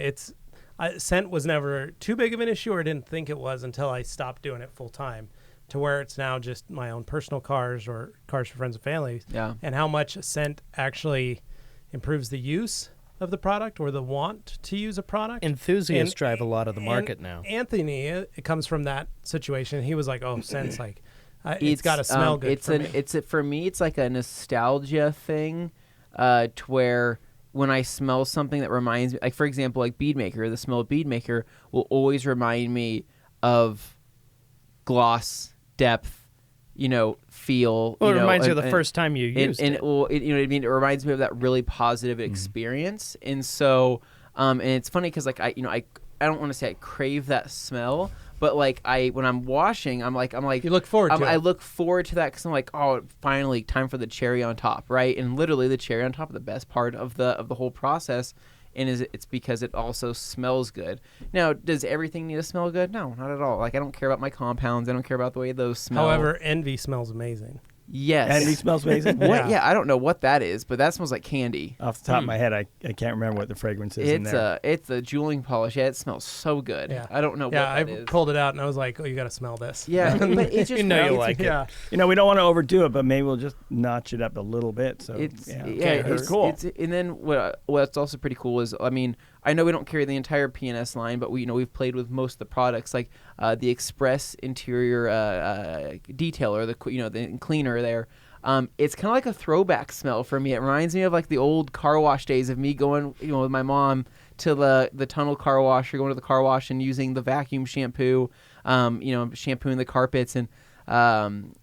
scent was never too big of an issue, or I didn't think it was until I stopped doing it full time, to where it's now just my own personal cars or cars for friends and family. Yeah. And how much scent actually improves the use of the product or the want to use a product. Enthusiasts drive a lot of the market now. Anthony, it comes from that situation. He was like, "Oh, scent's like, it's got to smell good." For me, it's like a nostalgia thing, to where when I smell something that reminds me, like for example, like Bead Maker, the smell of Bead Maker will always remind me of gloss, depth, feel. Well, it reminds you of the first time you used it. And it reminds me of that really positive experience. And so, and it's funny because like I don't want to say I crave that smell, but like when I'm washing, I'm like you look forward to it. I look forward to that because I'm like, oh, finally time for the cherry on top, right? And literally the cherry on top of the best part of the whole process. And it's because it also smells good. Now, does everything need to smell good? No, not at all. Like, I don't care about my compounds. I don't care about the way those smell. However, Envy smells amazing. Yes. Envy smells amazing? What? Yeah, I don't know what that is, but that smells like candy. Off the top of my head, I can't remember what the fragrance is in there. It's a jeweling polish. Yeah, it smells so good. Yeah. I don't know what that is. I pulled it out and I was like, oh, you got to smell this. Yeah, but it just you like it. Yeah. We don't want to overdo it, but maybe we'll just notch it up a little bit. So it's cool. And then what's also pretty cool is, I know we don't carry the entire P&S line, but we've played with most of the products, like the Express interior detailer, the cleaner there. It's kind of like a throwback smell for me. It reminds me of like the old car wash days of me going, with my mom to the tunnel car wash, or going to the car wash and using the vacuum shampoo, shampooing the carpets, and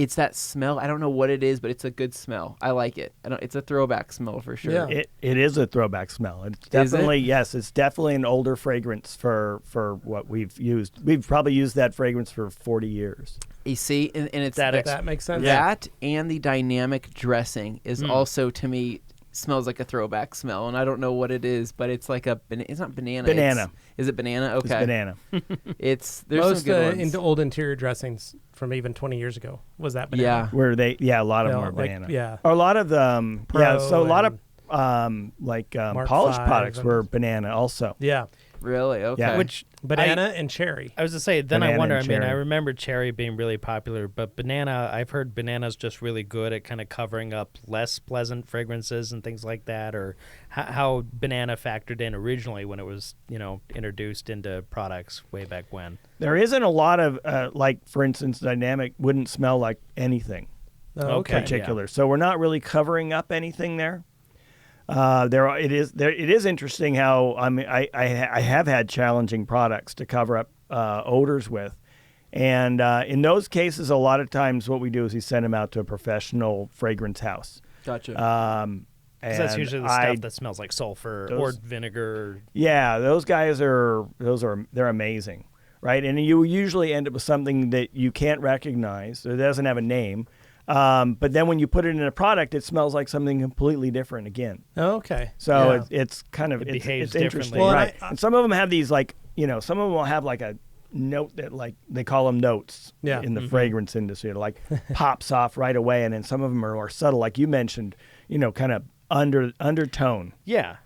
it's that smell. I don't know what it is, but it's a good smell. I like it. It's a throwback smell for sure. Yeah. It is a throwback smell. It's Is it? definitely yes. It's definitely an older fragrance for what we've used. We've probably used that fragrance for 40 years. You see, and it's That makes sense. that and the dynamic dressing is also to me smells like a throwback smell, and I don't know what it is, but it's like it's not banana. Banana. Is it banana? Okay. It's banana. There's Most some good ones. into old interior dressings from even 20 years ago was that banana. Where a lot of them are like, banana. yeah. Or a lot of them. Yeah. So a lot of Mark polished 5 products and- were banana also. Yeah. Really? Okay. Yeah. Which Banana and cherry. I was to say, then I Banana wonder. I and mean, I cherry. remember cherry being really popular, but banana. I've heard banana's just really good at kind of covering up less pleasant fragrances and things like that, or how banana factored in originally when it was, introduced into products way back when. There isn't a lot of for instance, dynamic wouldn't smell like anything Okay. particular. So we're not really covering up anything there. It is interesting how I have had challenging products to cover up odors with, and in those cases, a lot of times what we do is we send them out to a professional fragrance house. Gotcha. 'Cause that's And usually the stuff that smells like sulfur or vinegar. Yeah, those guys they're amazing, right? And you usually end up with something that you can't recognize. It doesn't have a name. But then when you put it in a product, it smells like something completely different again. Okay. So Yeah. it's kind of It it's behaves interesting, differently. Well, right? I- And some of them have these some of them will have like a note that they call them notes Yeah. in the fragrance industry. It like pops off right away, and then some of them are more subtle, like you mentioned. Kind of undertone. Yeah.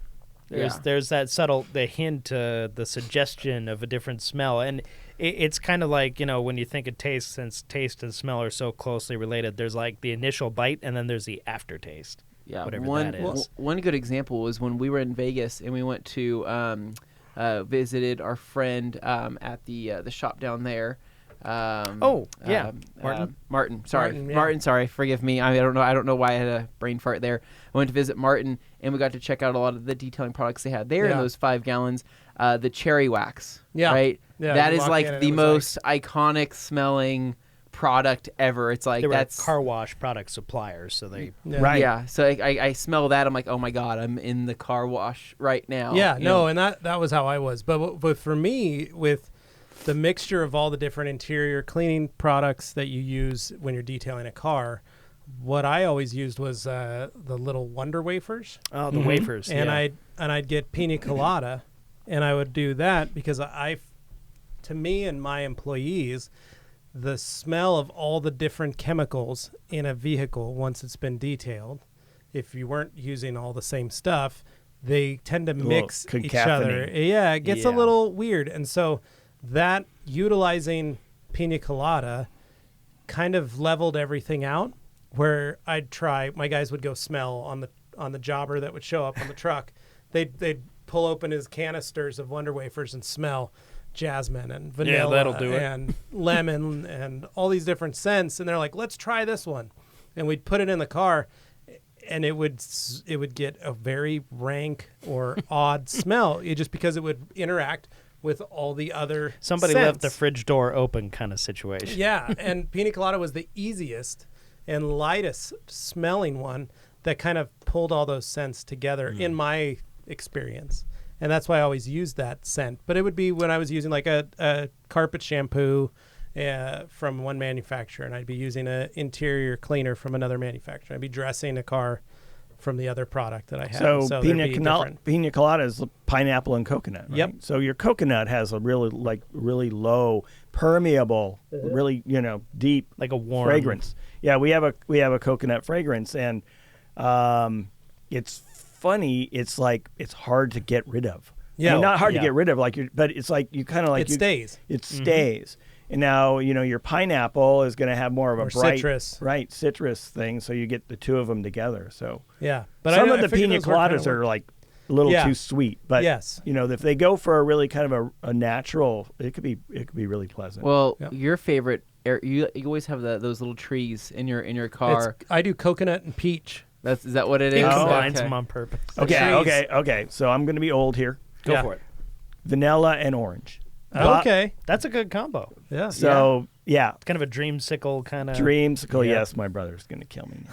Yeah. There's that subtle, the hint, the suggestion of a different smell. And it's kind of like, when you think of taste, since taste and smell are so closely related, there's like the initial bite and then there's the aftertaste. Yeah, whatever one that is. one good example was when we were in Vegas and we went to visited our friend at the shop down there. Martin? Martin. Sorry, Martin, yeah. Martin. Sorry, forgive me. I don't know why I had a brain fart there. I went to visit Martin and we got to check out a lot of the detailing products they had there in Yeah. those 5 gallons. The cherry wax. Yeah. Right. Yeah, That you is walk like in and the it was most iconic smelling product ever. It's like They were that's car wash product suppliers, so they... Yeah. Right. Yeah, so I smell that. I'm like, oh my god, I'm in the car wash right now. Yeah, You no, know? and that was how I was. But for me, with the mixture of all the different interior cleaning products that you use when you're detailing a car, what I always used was the little Wonder Wafers, Oh, the wafers. and yeah. I'd get Pina Colada, and I would do that because to me and my employees, the smell of all the different chemicals in a vehicle once it's been detailed, if you weren't using all the same stuff, they tend to little mix each other. cacophony. Yeah, it gets a Yeah. little weird. And so that utilizing Pina Colada kind of leveled everything out, where my guys would go smell on the jobber that would show up on the truck. They'd pull open his canisters of Wonder Wafers and smell jasmine and vanilla that'll do it. and lemon and all these different scents, and they're like, let's try this one, and we'd put it in the car, and it would get a very rank or odd smell, just because it would interact with all the other Somebody scents. left the fridge door open kind of situation. Yeah, and Pina Colada was the easiest and lightest smelling one that kind of pulled all those scents together in my experience. And that's why I always used that scent. But it would be when I was using like a carpet shampoo from one manufacturer, and I'd be using an interior cleaner from another manufacturer. I'd be dressing a car from the other product that I had. So there'd be different- pina colada is pineapple and coconut, right? Yep. So your coconut has a really low, permeable, really deep Like a warm... fragrance. Yeah, we have a coconut fragrance, and it's funny. It's like it's hard to get rid of. Yeah. I mean, not hard Yeah. to get rid of, but it's like you kind of like It stays. It stays. And now your pineapple is going to have more of a Or bright citrus. thing, so you get the two of them together. So Yeah. But some I of the figured pina those kinda coladas are work. like a little Yeah. too sweet, but Yes. if they go for a really kind of a natural, it could be really pleasant. Well, Yeah. your favorite, you always have those little trees in your car. I do coconut and peach. Is that what it He is? combines Okay. them on purpose. okay, trees. okay. So I'm going to be old here. Go Yeah. for it. Vanilla and orange. Okay. That's a good combo. Yeah. So yeah, It's kind of a dreamsicle kind of. dreamsicle. Yeah. Yes, my brother's gonna kill me.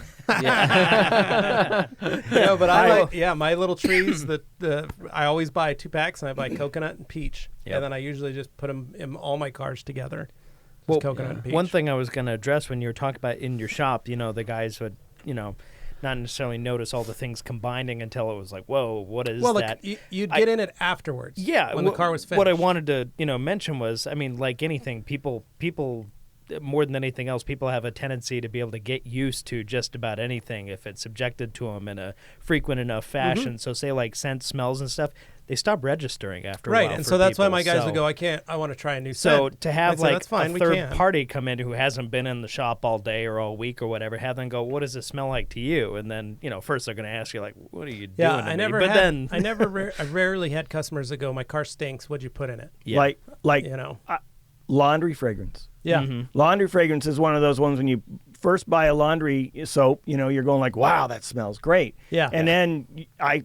Yeah. No, but I like my little trees. I always buy 2 packs, and I buy coconut and peach, Yep. and then I usually just put them in all my cars together. Just Well, coconut and peach. One thing I was going to address when you were talking about in your shop, the guys would, not necessarily notice all the things combining until it was like, whoa, what is well, that? like you'd get in it afterwards. Yeah, when the car was finished. What I wanted to, mention was, I mean, like anything, people more than anything else, people have a tendency to be able to get used to just about anything if it's subjected to them in a frequent enough fashion. So say like scent, smells and stuff, they stop registering after a while. Right, and for so that's why people. my guys So- would go, I want to try a new So scent. to have I'd say, like that's fine, a we third can. party come in who hasn't been in the shop all day or all week or whatever, have them go, what does it smell like to you? And then, first they're going to ask you like, what are you doing to I me? never But had, then, I rarely had customers that go, my car stinks, what'd you put in it? Yeah. Like You know. laundry fragrance. Yeah. Laundry fragrance is one of those ones when you first buy a laundry soap, you're going like, wow, that smells great. Yeah. And then a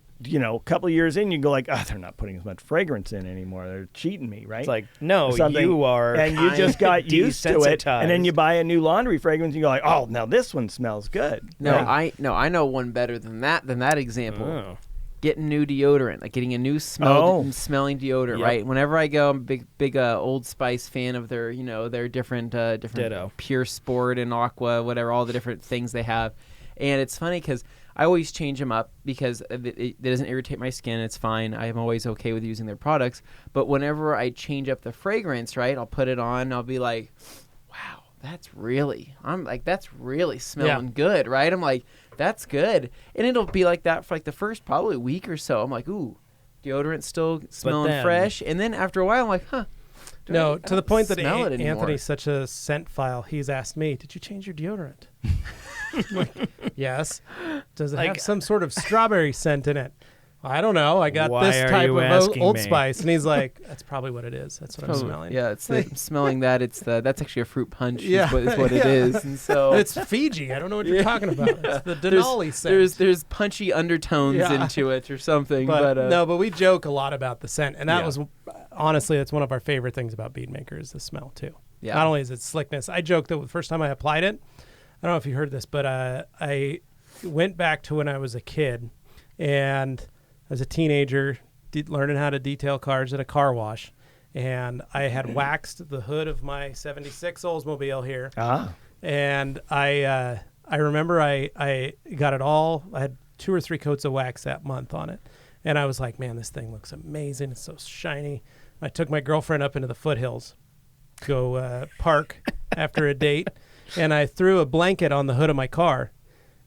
couple of years in, you go like, they're not putting as much fragrance in anymore. They're cheating me, right? it's like, no, Or something. you are. And you just got used to it. And then desensitized. you buy a new laundry fragrance and you go like, oh, now this one smells good. No, Right? I know one better than that example. Oh. Getting new deodorant, like getting a new smelling deodorant, Yep. right? Whenever I go, I'm a big Old Spice fan of their different Ditto. Pure Sport and Aqua, whatever, all the different things they have. And it's funny because I always change them up because it doesn't irritate my skin. It's fine. I'm always okay with using their products. But whenever I change up the fragrance, right, I'll put it on and I'll be like, wow, that's really smelling good, right? I'm like, that's good. And it'll be like that for like the first probably week or so. I'm like, ooh, deodorant's still smelling then- fresh. And then after a while, I'm like, huh. No, to the point that smell it anymore. Anthony's such a scent file, he's asked me, did you change your deodorant? I'm like, yes. Does it have some sort of strawberry scent in it? I don't know. I got Why this are type you of asking Old me? Spice. And he's like, that's probably what it is. That's what I'm smelling. Yeah, I'm smelling that. That's actually a fruit punch. Yeah. is what it is. And so It's Fiji. I don't know what you're talking about. It's the Denali scent. there's punchy undertones Yeah. into it or something. But, But, no, but we joke a lot about the scent. And that Yeah. was, honestly, that's one of our favorite things about Bead Maker is the smell, too. Yeah. Not only is it slickness. I joked that the first time I applied it, I don't know if you heard this, but I went back to when I was a kid and as a teenager, learning how to detail cars at a car wash. And I had waxed the hood of my 76 Oldsmobile here. And I remember I got it all. I had 2 or 3 coats of wax that month on it. And I was like, man, this thing looks amazing. It's so shiny. I took my girlfriend up into the foothills, go park after a date. And I threw a blanket on the hood of my car.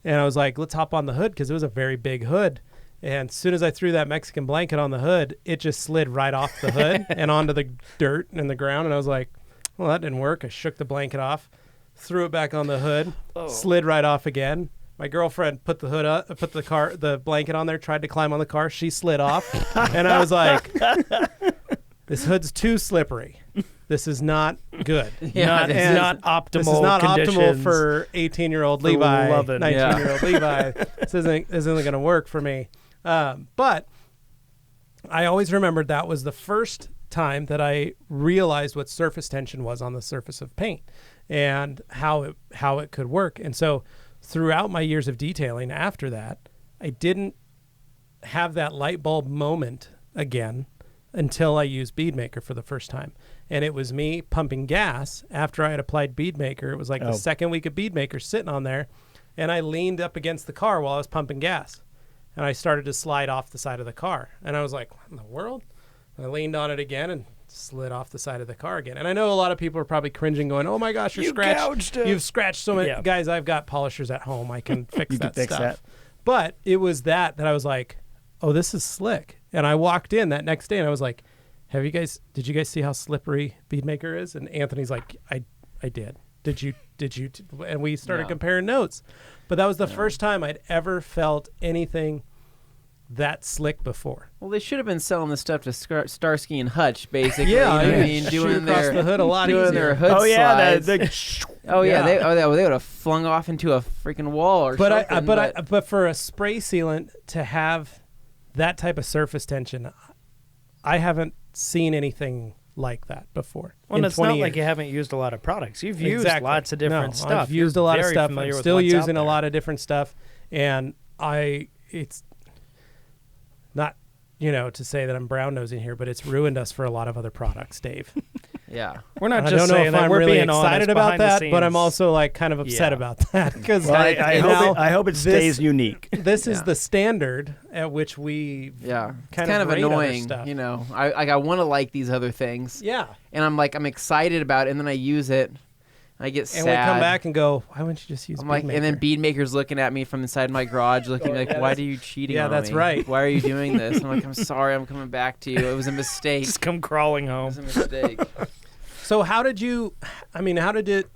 And I was like, let's hop on the hood because it was a very big hood. And as soon as I threw that Mexican blanket on the hood, it just slid right off the hood and onto the dirt and the ground. And I was like, well, that didn't work. I shook the blanket off, threw it back on the hood, slid right off again. My girlfriend put the hood up, put the blanket on there, tried to climb on the car. She slid off. And I was like, this hood's too slippery. This is not good. not optimal. This is not optimal conditions. for 18-year-old For Levi, loving. 19-year-old Levi. This isn't going to work for me. But I always remembered that was the first time that I realized what surface tension was on the surface of paint and how it could work. And so throughout my years of detailing after that, I didn't have that light bulb moment again until I used Bead Maker for the first time. And it was me pumping gas after I had applied Bead Maker. It was like the second week of Bead Maker sitting on there. And I leaned up against the car while I was pumping gas. And I started to slide off the side of the car. And I was like, what in the world? And I leaned on it again and slid off the side of the car again. And I know a lot of people are probably cringing going, oh my gosh, You gouged it. You've scratched so many. Yeah. Guys, I've got polishers at home. I can fix You can that fix stuff. that. But it was that I was like, oh, this is slick. And I walked in that next day and I was like, did you guys see how slippery Bead Maker is? And Anthony's like, I did. Did you? And we started comparing notes. But that was the first time I'd ever felt anything that slick before. Well, they should have been selling the stuff to Starsky and Hutch, basically. Yeah, you know what I yeah. mean, Shoot doing across their the hood a lot doing easier. their hood Oh yeah, slides. Oh yeah, Yeah. they would have flung off into a freaking wall or something. But for a spray sealant to have that type of surface tension, I haven't seen anything like that before. Well, in and it's 20 not like you years. haven't used a lot of products. You've used Exactly. lots of different No, stuff. I've used a You're lot of very stuff. familiar I'm with still what's out using a there. lot of different stuff, and it's not, to say that I'm brown nosing here, but it's ruined us for a lot of other products, Dave. Yeah. We're not I just don't know saying if that. I'm We're really being honest excited about behind the that, but I'm scenes. also like kind of upset Yeah. about that because Well, I hope it stays unique. this is Yeah. the standard at which we Yeah. kind it's kind of rate other annoying, stuff. I want to like these other things. Yeah. And I'm excited about it, and then I use it. I get sad. And we come back and go, why wouldn't you just use I'm Bead Maker? and then Bead Maker's looking at me from inside my garage, looking like, yeah, why that's- are you cheating yeah, on that's me? right. Why are you doing this? I'm like, I'm sorry, I'm coming back to you. It was a mistake. Just come crawling It home. was a mistake. So how did it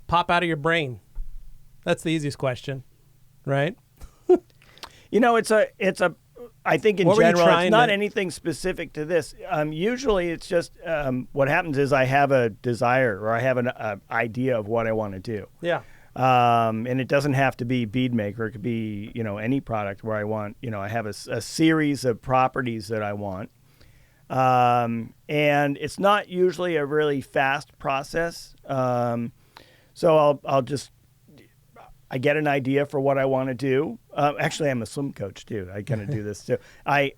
pop out of your brain? That's the easiest question, right? I think in What were you general, it's trying not to- anything specific to this. Usually, it's just what happens is I have a desire or I have an idea of what I want to do. Yeah. And it doesn't have to be Bead Maker. It could be, any product where I want, I have a series of properties that I want. And it's not usually a really fast process. So I get an idea for what I want to do. Actually, I'm a swim coach too. I kind of do this too. I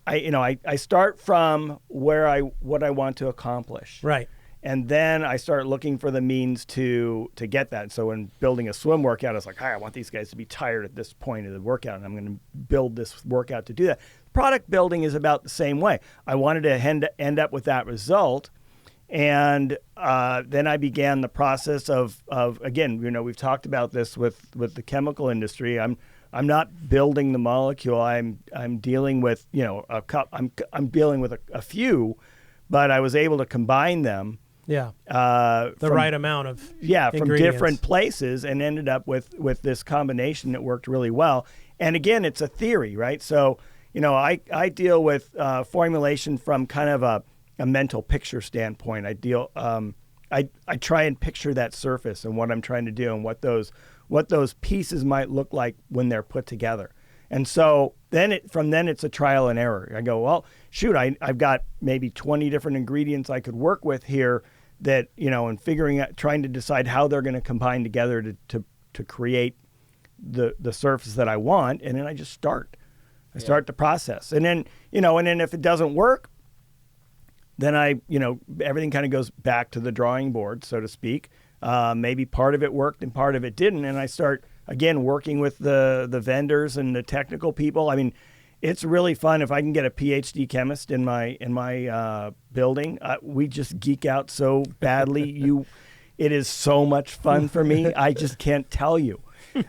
start from what I want to accomplish. Right. And then I start looking for the means to get that. So when building a swim workout, it's like, hi, I want these guys to be tired at this point of the workout, and I'm going to build this workout to do that. Product building is about the same way. I wanted to end up with that result, and then I began the process of again, we've talked about this with the chemical industry. I'm not building the molecule. I'm dealing with I'm dealing with a few, but I was able to combine them. Yeah. The Right amount of from ingredients. different places, and ended up with this combination that worked really well. And again, it's a theory, right? So I deal with formulation from kind of a mental picture standpoint. I try and picture that surface and what I'm trying to do and what those pieces might look like when they're put together. And so then it's a trial and error. I go, well, shoot, I've got maybe 20 different ingredients I could work with here that, and figuring out, trying to decide how they're going to combine together to create the surface that I want. And then I just start. I start the process. And then, if it doesn't work, then everything kind of goes back to the drawing board, so to speak. Maybe part of it worked and part of it didn't. And I start, again, working with the vendors and the technical people. I mean, it's really fun if I can get a PhD chemist in my building. We just geek out so badly. It is so much fun for me. I just can't tell you.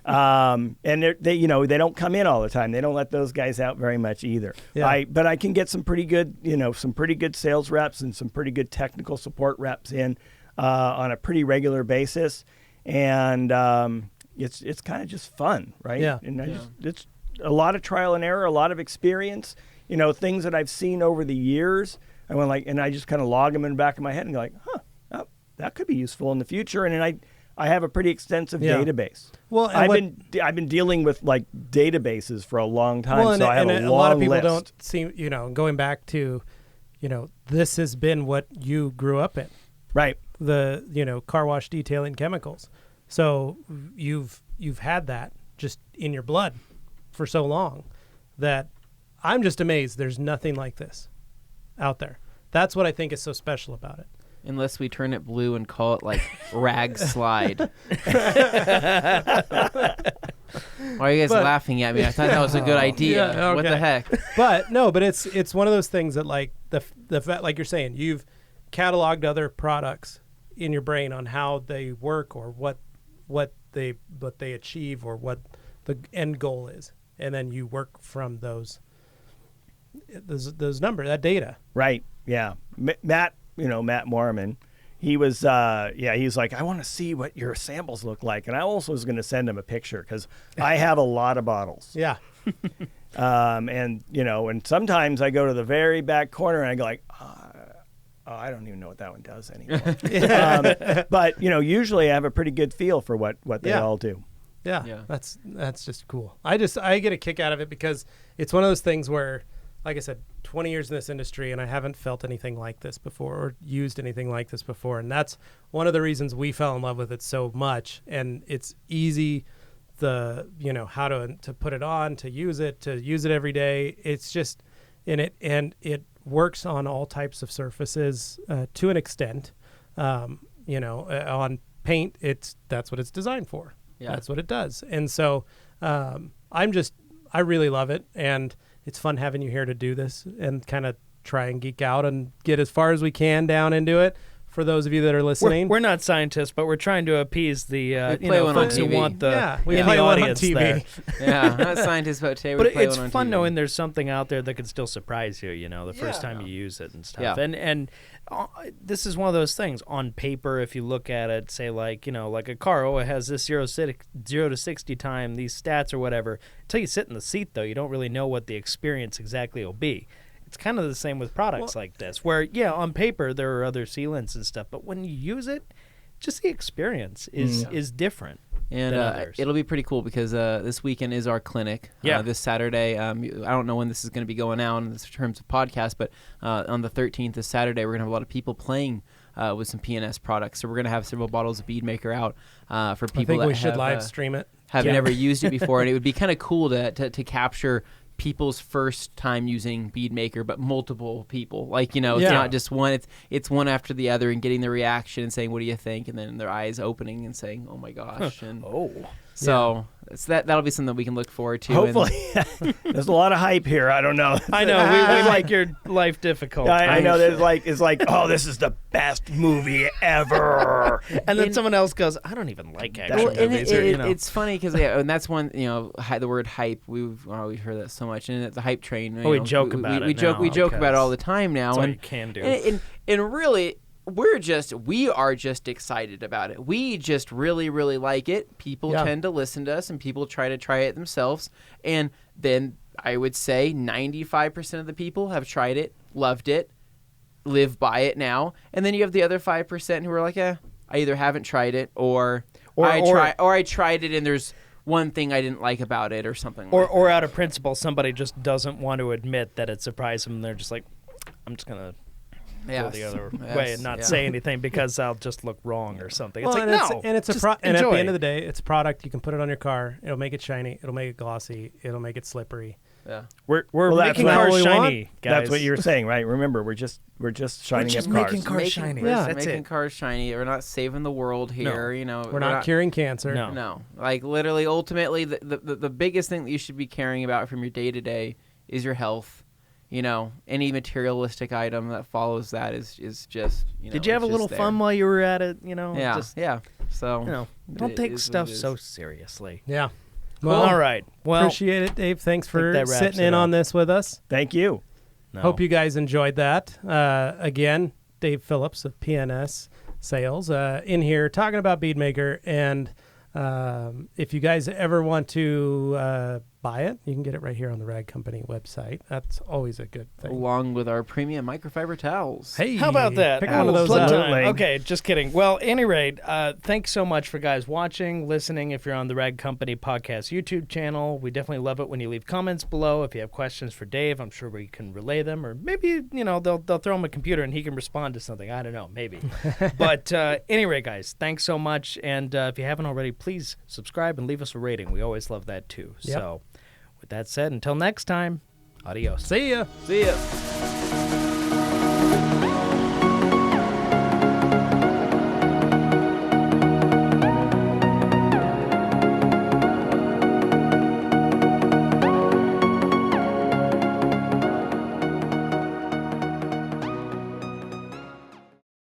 And they don't come in all the time. They don't let those guys out very much either. Yeah. But I can get some pretty good sales reps and some pretty good technical support reps in on a pretty regular basis, and it's kind of just fun, right? Yeah. And it's a lot of trial and error, a lot of experience, things that I've seen over the years. And I just kind of log them in the back of my head and go like, oh, that could be useful in the future. And then I have a pretty extensive database. Well, and I've been dealing with like databases for a long time, well, so I have a long lot of people list. don't seem, going back to, this has been what you grew up in. Right. The car wash detailing chemicals. So you've had that just in your blood for so long that I'm just amazed there's nothing like this out there. That's what I think is so special about it. Unless we turn it blue and call it like rag slide. Why are you guys laughing at me? I thought that was a good idea. Yeah, What the heck? But it's one of those things that like like you're saying, you've cataloged other products in your brain on how they work or what they achieve or what the end goal is, and then you work from those numbers, that data. Right. Yeah. Matt Mormon, he was he's like, I want to see what your samples look like, and I also was going to send him a picture because I have a lot of bottles. Yeah. And sometimes I go to the very back corner and I go like, I don't even know what that one does anymore. But usually I have a pretty good feel for what they all do. Yeah. That's just cool. I get a kick out of it because it's one of those things where like I said, 20 years in this industry, and I haven't felt anything like this before or used anything like this before. And that's one of the reasons we fell in love with it so much. And it's easy, how to put it on, to use it every day. It's just and it works on all types of surfaces to an extent. On paint, that's what it's designed for. Yeah. That's what it does. And so I really love it, and it's fun having you here to do this and kind of try and geek out and get as far as we can down into it. For those of you that are listening, we're not scientists, but we're trying to appease the folks who want we in play the one on audience TV. there. Yeah, I'm not scientists, but today But we play it's one on fun TV. knowing there's something out there that can still surprise you. The first time you use it and stuff. Yeah. And this is one of those things. On paper, if you look at it, say like a car, it has this 0 to 60 time, these stats or whatever. Until you sit in the seat, though, you don't really know what the experience exactly will be. It's kind of the same with products like this, where, on paper, there are other sealants and stuff, but when you use it, just the experience is different. And than others. it'll be pretty cool because this weekend is our clinic. This Saturday. I don't know when this is going to be going out in terms of podcast, but on the 13th, this Saturday, we're going to have a lot of people playing with some P&S products. So we're going to have several bottles of Bead Maker out for people I think that we should have, live stream it. haven't ever used it before. And it would be kind of cool to capture people's first time using Bead Maker, but multiple people. It's not just one. It's one after the other, and getting the reaction and saying, "What do you think?" And then their eyes opening and saying, "Oh my gosh!" And so that'll be something that we can look forward to. Hopefully, there's a lot of hype here. I don't know. I know we make your life difficult. I know. It's like, oh, this is the best movie ever. And then someone else goes, I don't even like action movies. It's funny because and that's one the word hype. We've heard that so much, and it's a hype train. We joke about it. We joke about it all the time now. That's all you can do. And really, we are just excited about it. We just really, really like it. People tend to listen to us, and people try it themselves. And then I would say 95% of the people have tried it, loved it, live by it now. And then you have the other 5% who are like, I either haven't tried it or I tried it and there's one thing I didn't like about it or something. Or out of principle, somebody just doesn't want to admit that it surprised them. And they're just like, I'm just gonna go the other way and not say anything because I'll just look wrong or something. It's and at the end of the day, it's a product. You can put it on your car. It'll make it shiny. It'll make it glossy. It'll make it slippery. Yeah, we're making cars shiny, guys. That's what you're saying, right? Remember, we're just shining up cars. Making cars shiny. We're making cars shiny. We're not saving the world here. We're not curing cancer. No. Like literally, ultimately, the biggest thing that you should be caring about from your day to day is your health. Any materialistic item that follows that is just. Did you have a little fun while you were at it? Yeah. So don't take stuff so seriously. Yeah. Well, all right. Well, appreciate it, Dave. Thanks for sitting in on this with us. Thank you. Hope you guys enjoyed that. Again, Dave Phillips of P&S Sales in here talking about Bead Maker. And if you guys ever want to buy it, you can get it right here on the Rag Company website. That's always a good thing. Along with our premium microfiber towels. Hey, how about that? Pick one of those up. up. Okay, just kidding. Well, at any rate, thanks so much for guys watching, listening. If you're on the Rag Company Podcast YouTube channel, we definitely love it when you leave comments below. If you have questions for Dave, I'm sure we can relay them. Or maybe, they'll throw him a computer and he can respond to something. I don't know, maybe. But any rate, guys, thanks so much. And if you haven't already, please subscribe and leave us a rating. We always love that too. Yep. So with that said, until next time, adios. See ya. See ya.